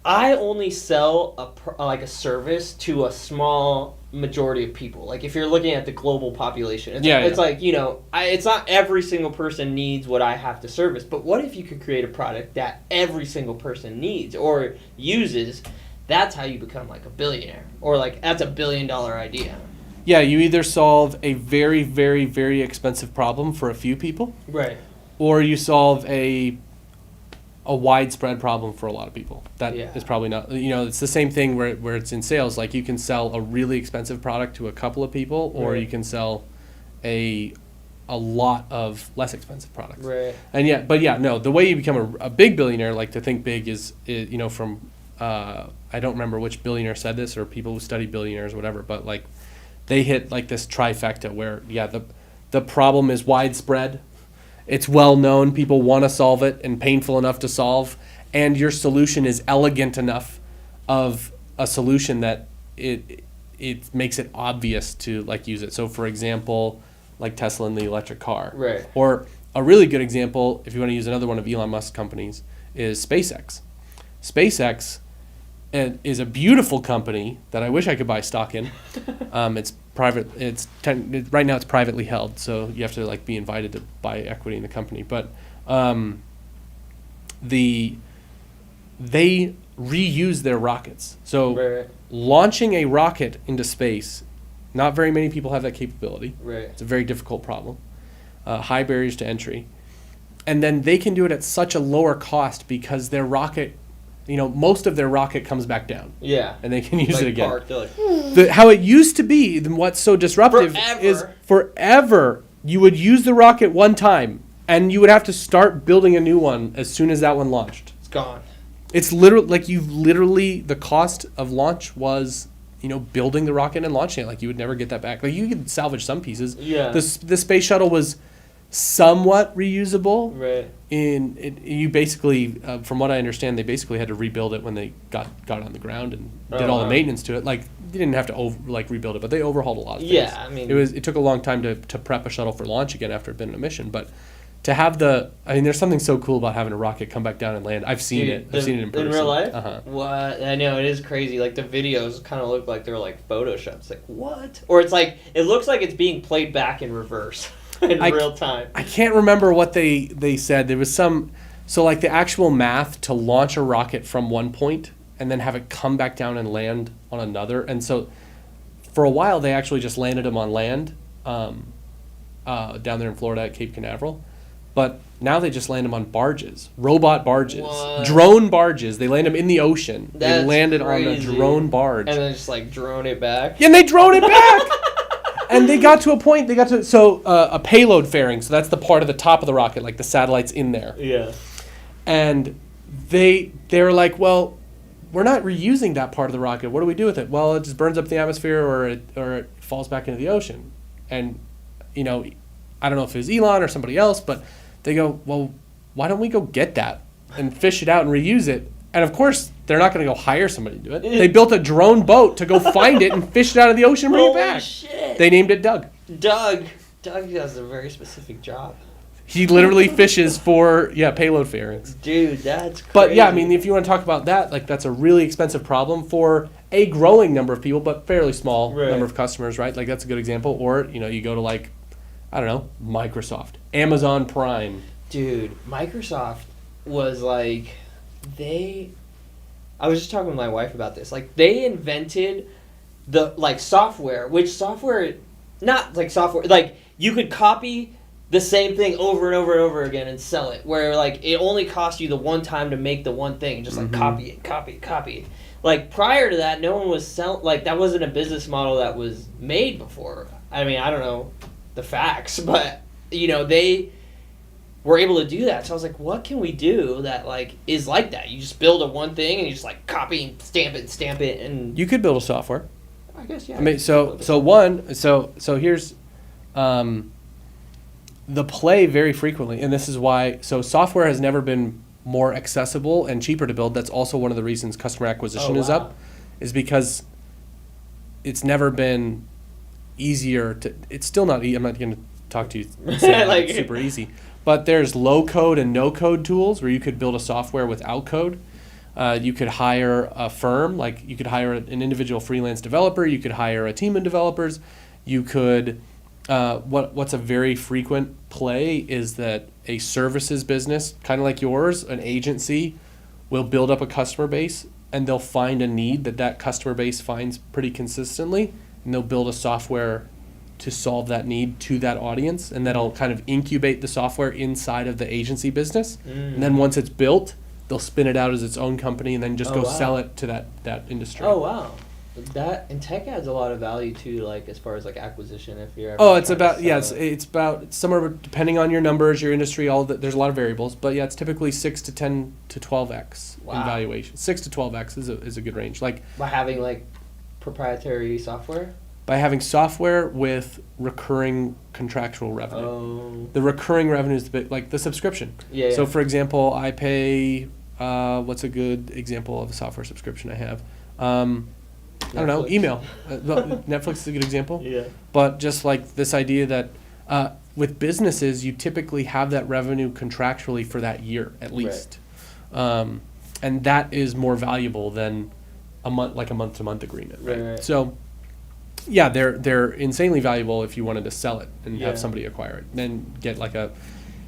Speaker 3: I only sell a service to a small majority of people. Like if you're looking at the global population, it's like it's not every single person needs what I have to service. But what if you could create a product that every single person needs or uses? That's how you become like a billionaire, or like that's $1 billion idea.
Speaker 4: Yeah, you either solve a very, very, very expensive problem for a few people,
Speaker 3: right,
Speaker 4: or you solve a widespread problem for a lot of people. That is probably not. It's the same thing where it's in sales. Like you can sell a really expensive product to a couple of people, or you can sell a lot of less expensive products.
Speaker 3: Right.
Speaker 4: And the way you become a big billionaire, like to think big is from. I don't remember which billionaire said this or people who study billionaires or whatever, but like they hit like this trifecta where the problem is widespread, it's well known, people want to solve it and painful enough to solve, and your solution is elegant enough of a solution that it makes it obvious to like use it. So for example, like Tesla and the electric car.
Speaker 3: Right.
Speaker 4: Or a really good example, if you want to use another one of Elon Musk's companies, is SpaceX. SpaceX is a beautiful company that I wish I could buy stock in. It's private. Right now it's privately held, so you have to like be invited to buy equity in the company. But they reuse their rockets. So launching a rocket into space, not very many people have that capability.
Speaker 3: Right.
Speaker 4: It's a very difficult problem. High barriers to entry, and then they can do it at such a lower cost because their rocket. Most of their rocket comes back down. Yeah. And they can use it again. How it used to be, what's so disruptive is forever you would use the rocket one time and you would have to start building a new one as soon as that one launched.
Speaker 3: It's gone.
Speaker 4: It's literally like the cost of launch was, building the rocket and launching it. Like you would never get that back. Like you could salvage some pieces.
Speaker 3: Yeah.
Speaker 4: The space shuttle was somewhat reusable.
Speaker 3: Right.
Speaker 4: You basically, from what I understand, they basically had to rebuild it when they got on the ground and did all the maintenance to it. Like they didn't have to rebuild it, but they overhauled a lot of things.
Speaker 3: Yeah, I mean,
Speaker 4: it took a long time to prep a shuttle for launch again after it'd been on a mission, but. To have there's something so cool about having a rocket come back down and land. I've seen it. I've seen it in person.
Speaker 3: In real life?
Speaker 4: Uh-huh.
Speaker 3: What? I know, it is crazy. Like, the videos kind of look like they're, like, photoshopped. It's like, what? Or it's like, it looks like it's being played back in reverse in real time.
Speaker 4: I can't remember what they said. There was so like the actual math to launch a rocket from one point and then have it come back down and land on another. And so for a while, they actually just landed them on land down there in Florida at Cape Canaveral. But now they just land them on barges, robot barges, drone barges. They land them in the ocean.
Speaker 3: That's
Speaker 4: they landed
Speaker 3: crazy.
Speaker 4: on a drone barge.
Speaker 3: And then just like drone it back.
Speaker 4: Yeah, and they drone it back. And they got to a point, a payload fairing. So that's the part of the top of the rocket, like the satellite's in there.
Speaker 3: Yeah.
Speaker 4: And they were like, well, we're not reusing that part of the rocket. What do we do with it? Well, it just burns up the atmosphere or it falls back into the ocean. And, I don't know if it was Elon or somebody else, but they go, well, why don't we go get that and fish it out and reuse it? And of course, they're not going to go hire somebody to do it. They built a drone boat to go find it and fish it out of the ocean and bring it back.
Speaker 3: Shit.
Speaker 4: They named it Doug.
Speaker 3: Doug does a very specific job.
Speaker 4: He literally fishes for, payload fairings.
Speaker 3: Dude, that's crazy.
Speaker 4: But yeah, I mean, if you want to talk about that, like that's a really expensive problem for a growing number of people, but fairly small number of customers, right? Like that's a good example. Or, you go to like, I don't know, Microsoft, Amazon Prime.
Speaker 3: Dude, Microsoft was like, I was just talking with my wife about this. Like, they invented the, like, software, not like software, like, you could copy the same thing over and over and over again and sell it, where, like, it only cost you the one time to make the one thing, just, like, copy it. Like, prior to that, no one was selling, like, that wasn't a business model that was made before. I mean, I don't know the facts, but they were able to do that. So I was like, what can we do that like is like that? You just build a one thing and you just like copy and stamp it and
Speaker 4: You could build a software.
Speaker 3: I guess yeah.
Speaker 4: I mean, so here's the play very frequently, and this is why. So software has never been more accessible and cheaper to build. That's also one of the reasons customer acquisition is up, is because it's never been easier to. It's still not. I'm not going to talk to you like it's super easy, but there's low code and no code tools where you could build a software without code. You could hire a firm, like you could hire an individual freelance developer. You could hire a team of developers. You could. What's a very frequent play is that a services business, kind of like yours, an agency, will build up a customer base and they'll find a need that customer base finds pretty consistently, and they'll build a software to solve that need to that audience, and that'll kind of incubate the software inside of the agency business. And then once it's built, they'll spin it out as its own company and then just sell it to that industry.
Speaker 3: Oh wow. That and tech adds a lot of value too, like as far as like acquisition. If you're ever
Speaker 4: it's about it's about somewhere depending on your numbers, your industry, there's a lot of variables, but it's typically 6 to 10 to 12x in valuation. 6 to 12x is a good range. Like
Speaker 3: by having like proprietary software.
Speaker 4: By having software with recurring contractual revenue.
Speaker 3: Oh.
Speaker 4: The recurring revenue is like the subscription.
Speaker 3: Yeah.
Speaker 4: So for example, I pay. What's a good example of a software subscription I have? I don't know, email. Netflix is a good example.
Speaker 3: Yeah.
Speaker 4: But just like this idea that with businesses, you typically have that revenue contractually for that year at least. Right. And that is more valuable than a month-to-month agreement. Right. So, yeah, they're insanely valuable if you wanted to sell it and have somebody acquire it. Then get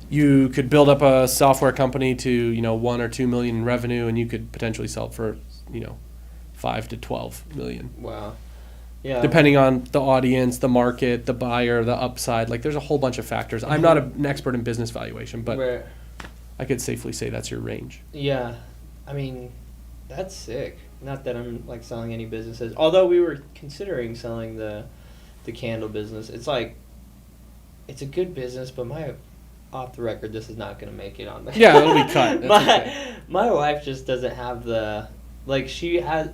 Speaker 4: you could build up a software company to 1 or 2 million in revenue, and you could potentially sell it for 5 to 12 million.
Speaker 3: Wow. Yeah.
Speaker 4: Depending on the audience, the market, the buyer, the upside. Like there's a whole bunch of factors. I'm not an expert in business valuation, but I could safely say that's your range.
Speaker 3: Yeah. I mean, that's sick. Not that I'm like selling any businesses. Although we were considering selling the candle business. It's like it's a good business, but off the record, this is not gonna make it on the.
Speaker 4: Yeah, it'll be cut. That's okay.
Speaker 3: My wife just doesn't have the, like,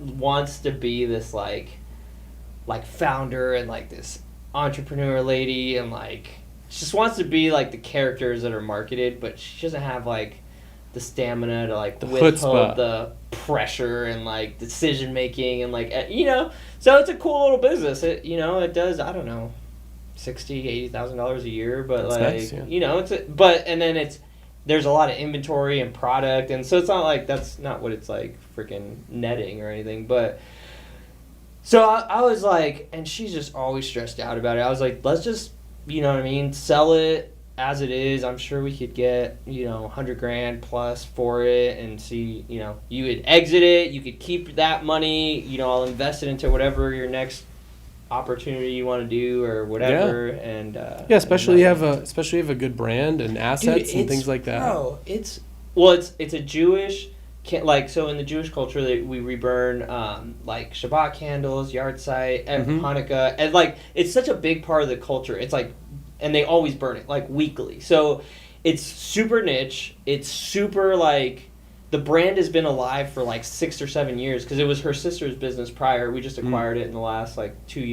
Speaker 3: wants to be this like founder and like this entrepreneur lady, and like she just wants to be like the characters that are marketed, but she doesn't have like the stamina to like
Speaker 4: The
Speaker 3: withhold
Speaker 4: chutzpah.
Speaker 3: the pressure and like decision making, and like so it's a cool little business. It does, I don't know, $60,000-$80,000 a year, but
Speaker 4: That's
Speaker 3: like
Speaker 4: nice, yeah.
Speaker 3: and then there's a lot of inventory and product, and so it's not like that's not what it's like freaking netting or anything, but. So I was like, and she's just always stressed out about it. I was like, let's just, sell it as it is. I'm sure we could get, $100,000 plus for it, and see, you could exit it. You could keep that money. I'll invest it into whatever your next opportunity you want to do or whatever.
Speaker 4: Yeah.
Speaker 3: And
Speaker 4: Yeah, especially you have a good brand and assets
Speaker 3: Dude,
Speaker 4: and things like that.
Speaker 3: Bro, it's a Jewish. So in the Jewish culture, we reburn like Shabbat candles, yard site, and Hanukkah, and like it's such a big part of the culture. It's like, and they always burn it like weekly. So it's super niche. It's super like the brand has been alive for like 6 or 7 years because it was her sister's business prior. We just acquired it in the last like 2 years.